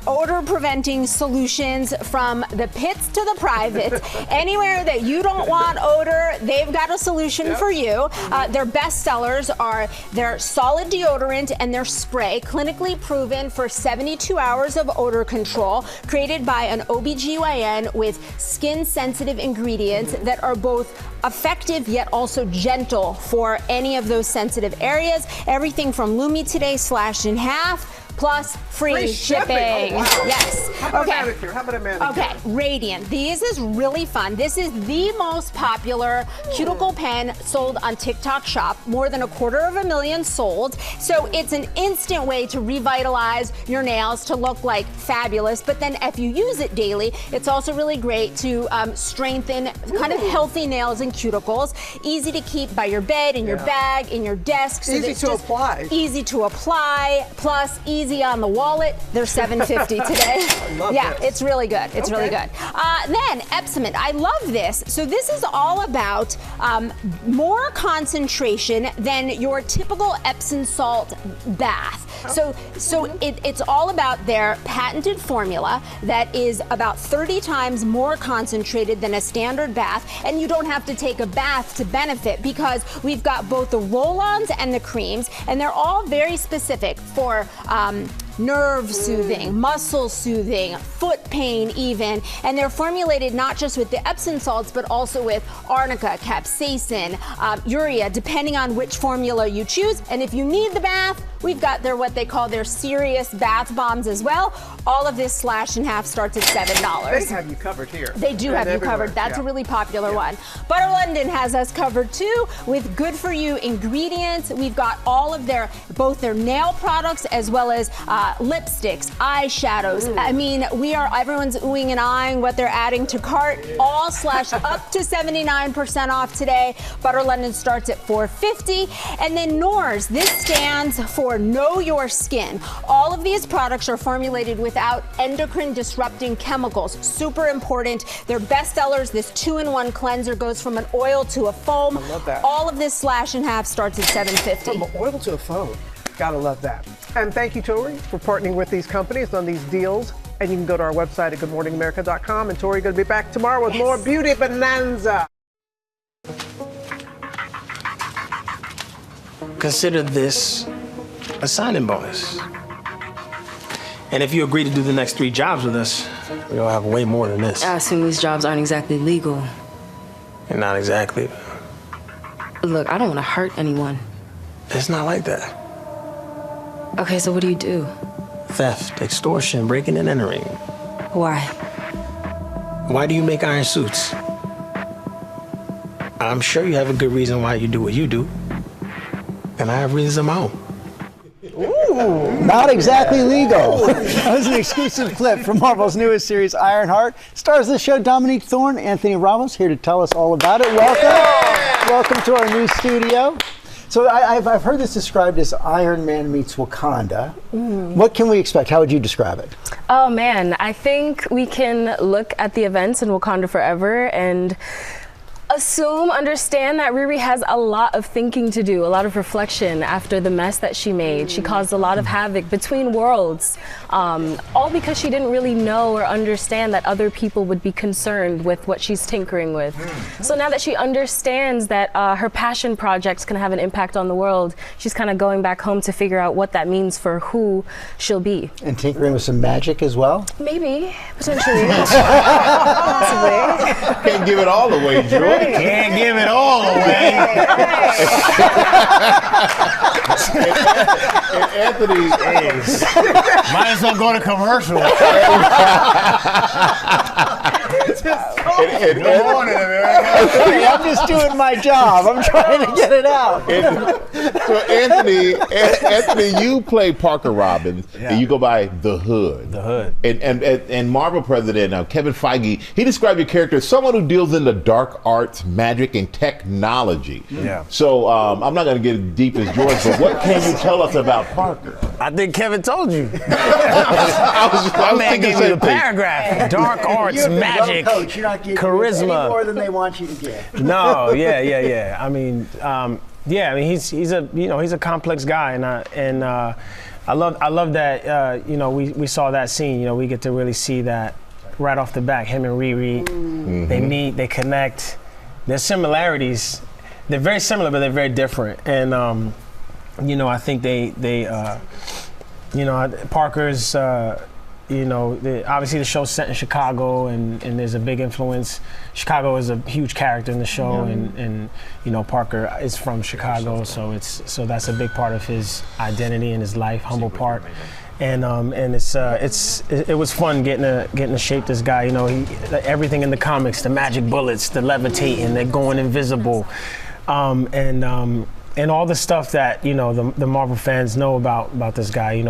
odor preventing solutions from the pits to the privates. Anywhere that you don't want odor, they've got a solution for you. Their best sellers are their solid deodorant and their spray, clinically proven for 72 hours of odor control, created by an OBGYN with skin sensitive ingredients that are both effective yet also gentle for any of those sensitive areas. Everything from Lumi Today slashed in half. Plus free shipping. Oh, wow. Yes. How about a manicure? How about a manicure? Okay, Radiant. This is really fun. This is the most popular cuticle pen sold on TikTok Shop. More than 250,000 sold. So it's an instant way to revitalize your nails to look like fabulous. But then if you use it daily, it's also really great to strengthen kind of healthy nails and cuticles. Easy to keep by your bed, in your bag, in your desk. So Easy to apply. Easy to apply. Plus easy on the wallet. They're $7.50 today. I love this. It's really good. It's really good. Then Epsomint. I love this. So this is all about more concentration than your typical Epsom salt bath. So it's all about their patented formula that is about 30 times more concentrated than a standard bath, and you don't have to take a bath to benefit because we've got both the roll-ons and the creams, and they're all very specific for nerve soothing, muscle soothing, foot pain even, and they're formulated not just with the Epsom salts but also with arnica, capsaicin, urea, depending on which formula you choose. And if you need the bath, we've got their what they call their serious bath bombs as well. All of this slashed in half starts at $7. They have you covered here. They do have you covered. That's a really popular one. Butter London has us covered too with good for you ingredients. We've got all of both their nail products as well as lipsticks, eyeshadows. I mean, everyone's oohing and eyeing what they're adding to cart. All slashed up to 79% off today. Butter London starts at $4.50. And then NORS, this stands for Know Your Skin. All of these products are formulated without endocrine disrupting chemicals. Super important. Their best sellers, this 2-in-1 cleanser goes from an oil to a foam. I love that. All of this slash in half starts at $7.50. From an oil to a foam. Gotta love that. And thank you, Tori, for partnering with these companies on these deals. And you can go to our website at goodmorningamerica.com. And Tori going to be back tomorrow with more Beauty Bonanza. Consider this a signing bonus. And if you agree to do the next 3 jobs with us, we'll have way more than this. I assume these jobs aren't exactly legal. And not exactly. Look, I don't want to hurt anyone. It's not like that. Okay, so what do you do? Theft, extortion, breaking and entering. Why? Why do you make iron suits? I'm sure you have a good reason why you do what you do. And I have reasons of my own. Ooh, not exactly legal. That was an exclusive clip from Marvel's newest series, Ironheart. Stars of the show, Dominique Thorne, Anthony Ramos, here to tell us all about it. Welcome. Welcome to our new studio. So I've heard this described as Iron Man meets Wakanda. What can we expect? How would you describe it? Oh man, I think we can look at the events in Wakanda Forever and understand that Riri has a lot of thinking to do, a lot of reflection after the mess that she made. She caused a lot of havoc between worlds, all because she didn't really know or understand that other people would be concerned with what she's tinkering with. So now that she understands that her passion projects can have an impact on the world, she's kind of going back home to figure out what that means for who she'll be. And tinkering with some magic as well? Maybe, potentially. Possibly. Can't give it all away, George. Can't give it all away. And Anthony, might as well go to commercial. Good morning, America. Hey, I'm just doing my job. I'm trying to get it out. So Anthony, you play Parker Robbins, and you go by The Hood. The Hood. And Marvel president Kevin Feige, he described your character as someone who deals in the dark arts, magic, and technology. Yeah. So I'm not going to get as deep as George, but what can you tell us about Parker? I think Kevin told you. I was man gave you the paragraph. Dark arts, magic, coach. You're not giving charisma. any more than they want you to get. No, yeah. I mean, he's a complex guy, and I love that. We saw that scene. We get to really see that right off the bat. Him and Riri, they meet, they connect. There's similarities. They're very similar, but they're very different. And I think Parker's. Obviously the show's set in Chicago, and there's a big influence. Chicago is a huge character in the show, and Parker is from Chicago, so that's a big part of his identity and his life, humble part. And it was fun getting to shape this guy. Everything in the comics, the magic bullets, the levitating, they're going invisible, and all the stuff that the Marvel fans know about this guy.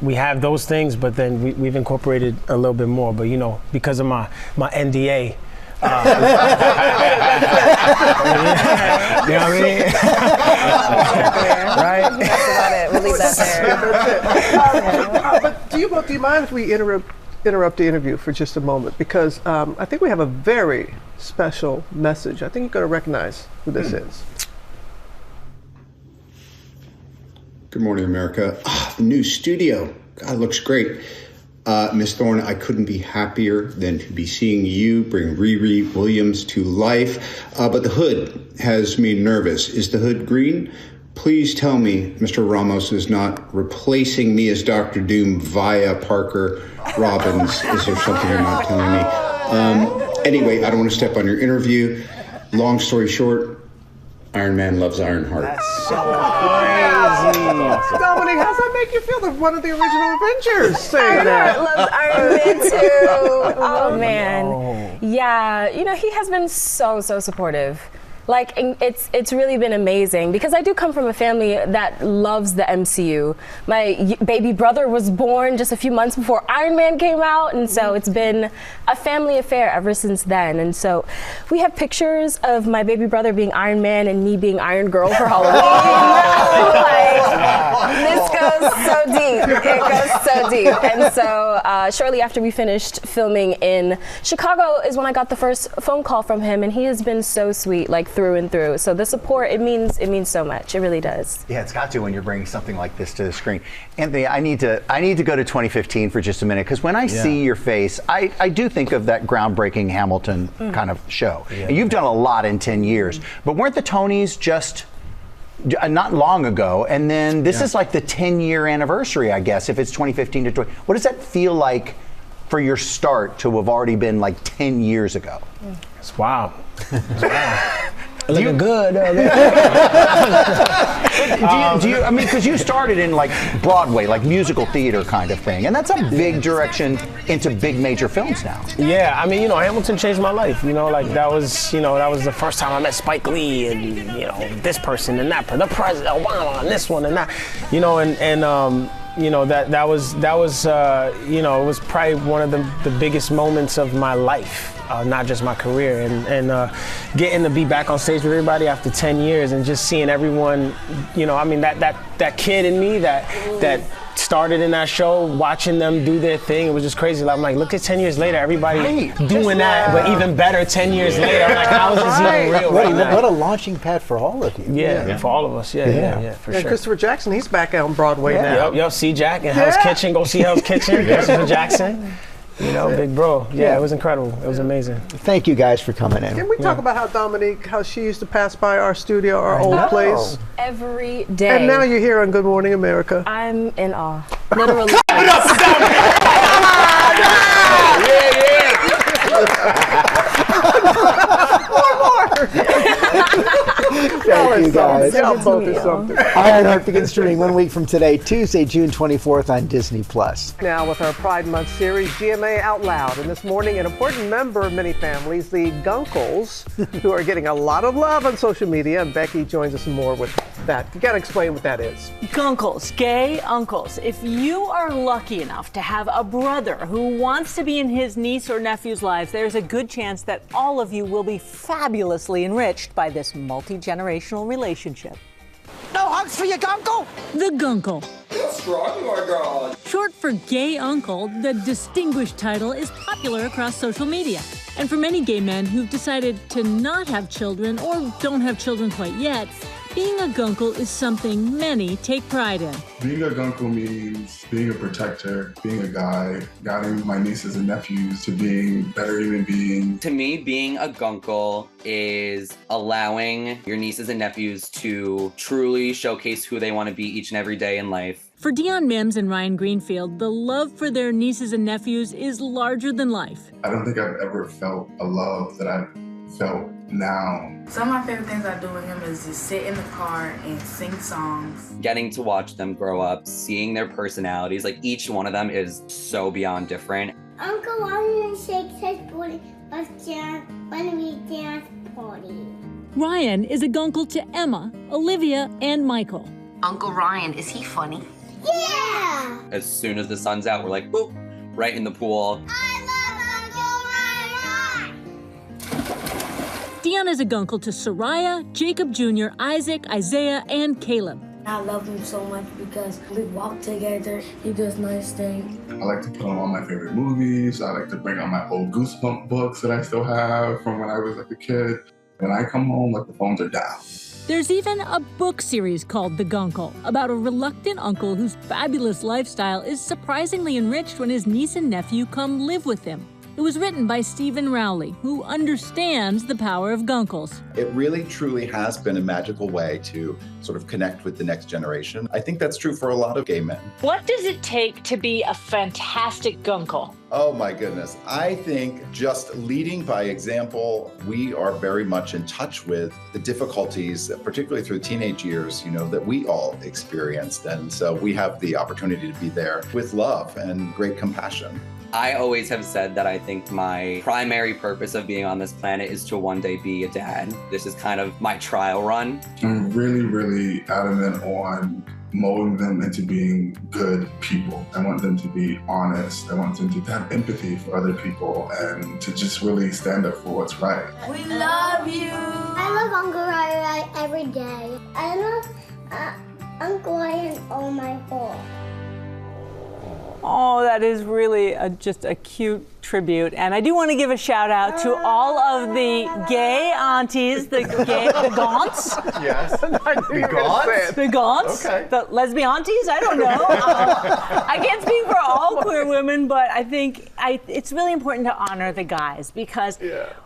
We have those things, but then we've incorporated a little bit more. But because of my NDA. You know what I mean? Right? That's about it. We'll leave that there. But do you mind if we interrupt the interview for just a moment? Because I think we have a very special message. I think you're going to recognize who this is. Good morning, America. The new studio. God, looks great. Miss Thorne, I couldn't be happier than to be seeing you bring Riri Williams to life. But the hood has me nervous. Is the hood green? Please tell me Mr. Ramos is not replacing me as Dr. Doom via Parker Robbins. Is there something you're not telling me? Anyway, I don't want to step on your interview. Long story short, Iron Man loves Ironheart. That's so crazy. Dominic, how's that make you feel? That one of the original Avengers saying that. Loves Iron Man too. Oh man. Yeah, he has been so supportive. Like, it's really been amazing because I do come from a family that loves the MCU. My baby brother was born just a few months before Iron Man came out, and so it's been a family affair ever since then. And so we have pictures of my baby brother being Iron Man and me being Iron Girl for Halloween. This goes so deep. It goes so deep. And so shortly after we finished filming in Chicago is when I got the first phone call from him, and he has been so sweet, like through and through. So the support, it means so much. It really does. Yeah, it's got to when you're bringing something like this to the screen. Anthony, I need to go to 2015 for just a minute, because when I see your face, I do think of that groundbreaking Hamilton kind of show. Yeah. And you've done a lot in 10 years, but weren't the Tonys just not long ago? And then this is like the 10-year anniversary, I guess, if it's 2015 to 20. What does that feel like for your start to have already been like 10 years ago? It's wild. Looking good. Because you started in like Broadway, like musical theater kind of thing, and that's a big direction into big major films now. Yeah, Hamilton changed my life. That was the first time I met Spike Lee, and this person and that, the president, Obama, and this one and that, that was it was probably one of the biggest moments of my life. Not just my career, and getting to be back on stage with everybody after 10 years and just seeing everyone, that kid in me that started in that show, watching them do their thing, it was just crazy. I'm like, look at 10 years later, everybody doing that, but even better 10 years later. I'm like, how is this even real right now? What a launching pad for all of you. Yeah, for all of us. Yeah, for sure. Christopher Jackson, he's back on Broadway now. Yep, see Jack in Hell's Kitchen. Go see Hell's Kitchen. Christopher Jackson. You know, big bro. Yeah, it was incredible. It was amazing. Thank you guys for coming in. Can we talk about how Dominique, how she used to pass by our studio, our old place? Every day. And now you're here on Good Morning America. I'm in awe. Literally. Clap it up for Thank you guys. Something. Ironheart begins streaming 1 week from today, Tuesday, June 24th on Disney+. Now with our Pride Month series, GMA Out Loud. And this morning, an important member of many families, the Gunkles, who are getting a lot of love on social media. And Becky joins us more with that. You got to explain what that is. Gunkles, gay uncles. If you are lucky enough to have a brother who wants to be in his niece or nephew's lives, there's a good chance that all of you will be fabulously enriched by this multi-generational relationship. No hugs for your gunkle? The Gunkle. How strong you are, God. Short for gay uncle, the distinguished title is popular across social media. And for many gay men who've decided to not have children or don't have children quite yet, being a gunkle is something many take pride in. Being a gunkle means being a protector, being a guide, guiding my nieces and nephews to being better human beings. To me, being a gunkle is allowing your nieces and nephews to truly showcase who they want to be each and every day in life. For Dion Mims and Ryan Greenfield, the love for their nieces and nephews is larger than life. I don't think I've ever felt a love that I've felt now. Some of my favorite things I do with him is just sit in the car and sing songs. Getting to watch them grow up, seeing their personalities, like each one of them is so beyond different. Uncle Ryan shakes his booty when we dance party. Ryan is a gunkle to Emma, Olivia, and Michael. Uncle Ryan, is he funny? Yeah! As soon as the sun's out, we're like, boop, right in the pool. Dion is a gunkle to Soraya, Jacob Jr., Isaac, Isaiah, and Caleb. I love him so much because we walk together, he does nice things. I like to put on all my favorite movies. I like to bring out my old Goosebump books that I still have from when I was like a kid. When I come home, like the phones are down. There's even a book series called The Gunkle, about a reluctant uncle whose fabulous lifestyle is surprisingly enriched when his niece and nephew come live with him. It was written by Stephen Rowley, who understands the power of gunkles. It really, truly has been a magical way to sort of connect with the next generation. I think that's true for a lot of gay men. What does it take to be a fantastic gunkle? Oh my goodness. I think just leading by example, we are very much in touch with the difficulties, particularly through teenage years, that we all experienced. And so we have the opportunity to be there with love and great compassion. I always have said that I think my primary purpose of being on this planet is to one day be a dad. This is kind of my trial run. I'm really, really adamant on molding them into being good people. I want them to be honest. I want them to have empathy for other people and to just really stand up for what's right. We love you. I love Uncle Ryan every day. I love Uncle Ryan all my whole. Oh, that is really just a cute tribute. And I do want to give a shout out to all of the gay aunties, the gaunts. Yes. The gaunts? The gaunts. Okay. The lesbian aunties? I don't know. I can't speak for all queer women, but I think it's really important to honor the guys because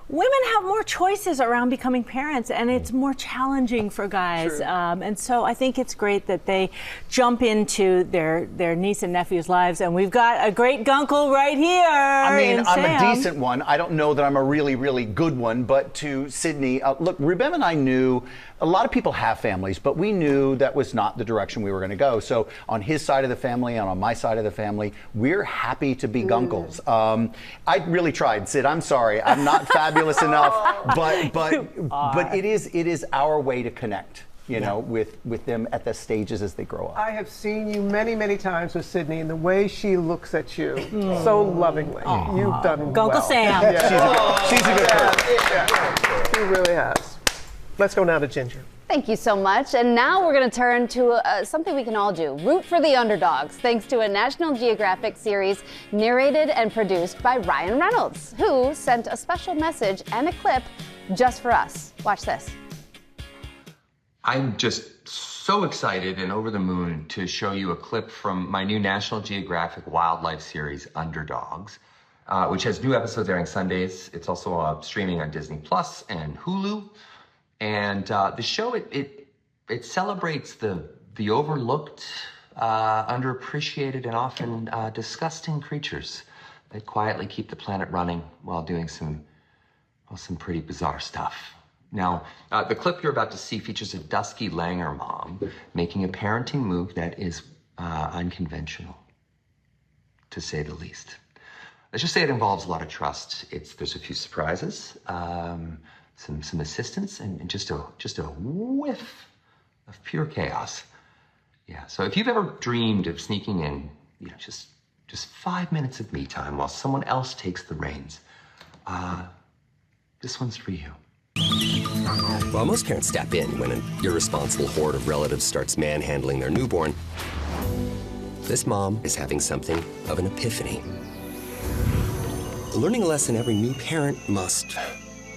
women have more choices around becoming parents and it's more challenging for guys. And so I think it's great that they jump into their niece and nephew's lives. And we've got a great gunkle right here. I mean, I'm a decent one. I don't know that I'm a really, really good one, but to Sydney, look, Rubem and I knew a lot of people have families, but we knew that was not the direction we were going to go. So on his side of the family and on my side of the family, we're happy to be gunkles. I really tried, Sid. I'm sorry. I'm not fabulous enough, but it is our way to connect. With them at the stages as they grow up. I have seen you many, many times with Sydney, and the way she looks at you so lovingly. You've done well. Gunkle Sam. Yeah. She's a good person. Yeah. She really has. Let's go now to Ginger. Thank you so much. And now we're going to turn to something we can all do. Root for the underdogs, thanks to a National Geographic series narrated and produced by Ryan Reynolds, who sent a special message and a clip just for us. Watch this. I'm just so excited and over the moon to show you a clip from my new National Geographic wildlife series, Underdogs, which has new episodes airing Sundays. It's also streaming on Disney Plus and Hulu. And the show, it celebrates the overlooked, underappreciated, and often disgusting creatures that quietly keep the planet running while doing some pretty bizarre stuff. Now, the clip you're about to see features a dusky Langer mom making a parenting move that is unconventional, to say the least. Let's just say it involves a lot of trust. There's a few surprises, some assistance, and just a whiff of pure chaos. Yeah. So if you've ever dreamed of sneaking in, just 5 minutes of me time while someone else takes the reins, this one's for you. While most parents step in when an irresponsible horde of relatives starts manhandling their newborn, this mom is having something of an epiphany. Learning a lesson every new parent must.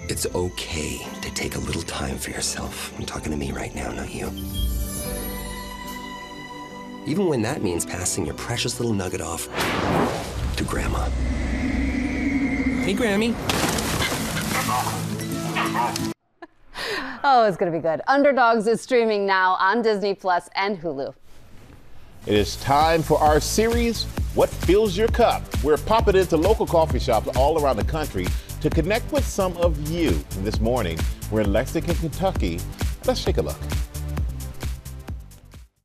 It's okay to take a little time for yourself. I'm talking to me right now, not you. Even when that means passing your precious little nugget off to Grandma. Hey, Grammy. Oh, it's going to be good. Underdogs is streaming now on Disney Plus and Hulu. It is time for our series, What Fills Your Cup? We're popping into local coffee shops all around the country to connect with some of you. And this morning, we're in Lexington, Kentucky. Let's take a look.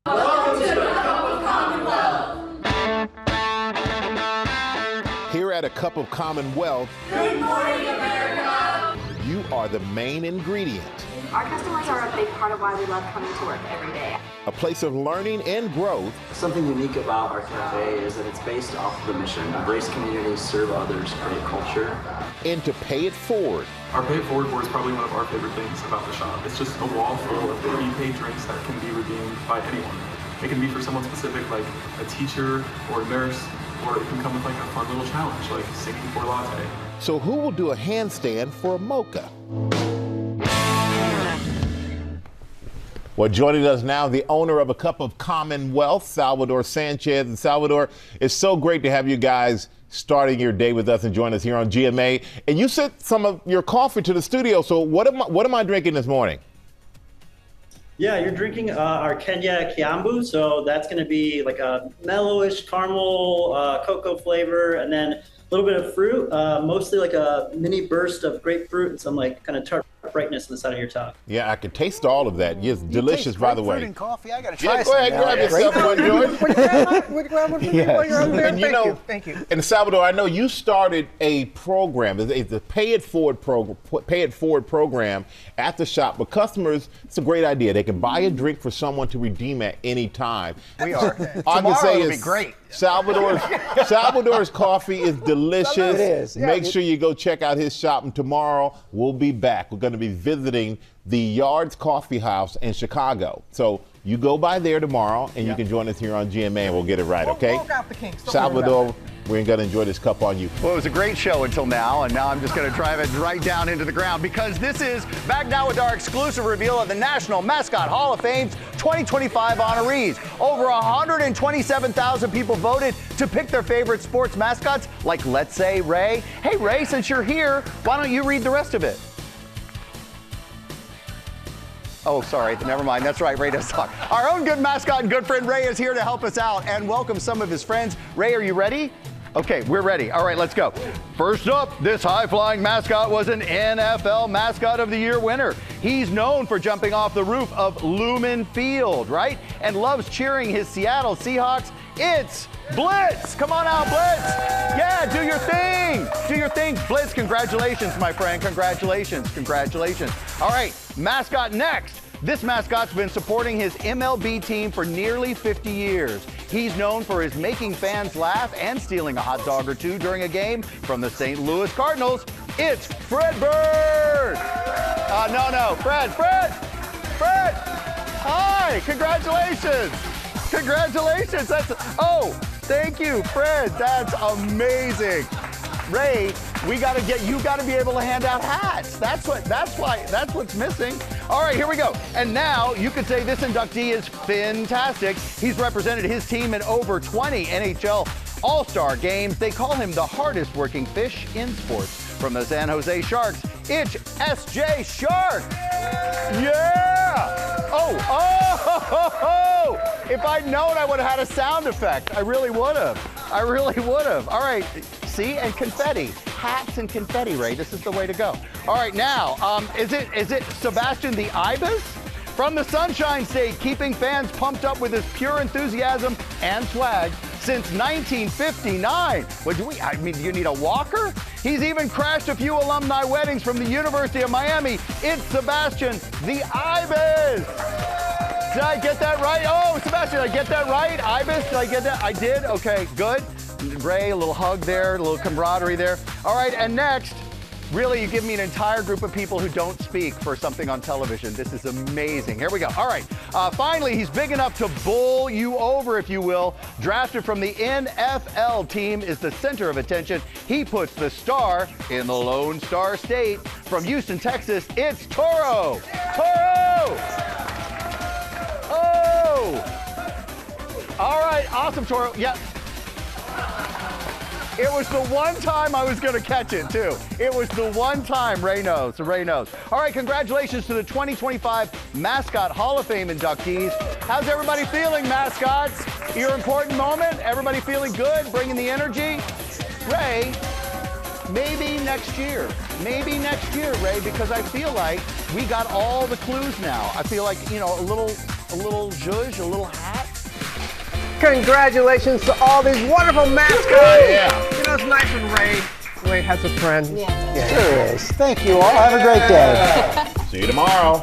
Welcome to the Cup of Commonwealth. Here at a Cup of Commonwealth, Good morning, America. You are the main ingredient. Our customers are a big part of why we love coming to work every day. A place of learning and growth. Something unique about our cafe is that it's based off of the mission, embrace communities, serve others, create culture. And to pay it forward. Our Pay It Forward board is probably one of our favorite things about the shop. It's just a wall full of prepaid drinks that can be redeemed by anyone. It can be for someone specific, like a teacher or a nurse, or it can come with like a fun little challenge, like singing for a latte. So who will do a handstand for a mocha? Well, joining us now, the owner of a Cup of Commonwealth, Salvador Sanchez. And Salvador, it's so great to have you guys starting your day with us and join us here on GMA. And you sent some of your coffee to the studio. So what am I drinking this morning? Yeah, you're drinking our Kenya Kiambu. So that's going to be like a mellowish caramel cocoa flavor, and then a little bit of fruit, mostly like a mini burst of grapefruit and some like kind of tart brightness on the side of your tongue. Yeah, I could taste all of that. Yes, delicious, by the way. Grapefruit and coffee, I got to try Yeah, go ahead, grab yourself one, George. Grab one for me while you're up there. And Thank you. And Salvador, I know you started a program. It's a Pay It Forward program at the shop. But customers, it's a great idea. They can buy a drink for someone to redeem at any time. We are. All I can say will is be great. Salvador's coffee is delicious. It is. Yeah, Make sure you go check out his shop. And tomorrow we'll be back. We're going to be visiting the Yards Coffee House in Chicago. So you go by there tomorrow, and you can join us here on GMA, and we'll get it right, okay? Work out the kinks. Salvador, we're going to enjoy this cup on you. Well, it was a great show until now, and now I'm just going to drive it right down into the ground, because this is back now with our exclusive reveal of the National Mascot Hall of Fame's 2025 honorees. Over 127,000 people voted to pick their favorite sports mascots, like, let's say, Ray. Hey, Ray, since you're here, why don't you read the rest of it? Oh, sorry, never mind. That's right, Ray does talk. Our own good mascot and good friend Ray is here to help us out and welcome some of his friends. Ray, are you ready? Okay, we're ready. All right, let's go. First up, this high-flying mascot was an NFL Mascot of the Year winner. He's known for jumping off the roof of Lumen Field, right? And loves cheering his Seattle Seahawks. It's Blitz. Come on out, Blitz. Yeah, do your thing. Do your thing. Blitz, congratulations, my friend. Congratulations. Congratulations. All right, mascot next. This mascot's been supporting his MLB team for nearly 50 years. He's known for his making fans laugh and stealing a hot dog or two during a game from the St. Louis Cardinals. It's Fred Bird. No, Fred. Fred! Hi! Congratulations! Congratulations! Thank you, Fred. That's amazing. Ray, you got to be able to hand out hats. That's what's missing. All right, here we go. And now you could say this inductee is fantastic. He's represented his team in over 20 NHL All-Star games. They call him the hardest working fish in sports. From the San Jose Sharks, it's SJ Shark. Yeah! Oh! If I'd known, I would have had a sound effect. I really would have. All right, see, and confetti. Hats and confetti, Ray. This is the way to go. All right, now, is it Sebastian the Ibis? From the Sunshine State, keeping fans pumped up with his pure enthusiasm and swag since 1959. Do you need a walker? He's even crashed a few alumni weddings from the University of Miami. It's Sebastian the Ibis. Did I get that right? Oh, Sebastian, did I get that right? Ibis, did I get that? I did? Okay, good. Ray, a little hug there, a little camaraderie there. All right, and next, really, you give me an entire group of people who don't speak for something on television. This is amazing. Here we go. All right. Finally, he's big enough to bowl you over, if you will. Drafted from the NFL team, is the center of attention. He puts the star in the Lone Star State. From Houston, Texas, it's Toro. Toro! Oh! All right. Awesome, Toro. Yeah. It was the one time I was going to catch it, too. It was the one time. Ray knows. All right, congratulations to the 2025 Mascot Hall of Fame inductees. How's everybody feeling, mascots? Your important moment? Everybody feeling good? Bringing the energy? Ray, maybe next year. Maybe next year, Ray, because I feel like we got all the clues now. I feel like, a little zhuzh, a little hat. Congratulations to all these wonderful mascots. Yeah. It's nice when Ray has a friend. Yeah. Sure is. Thank you all. Have a great day. See you tomorrow.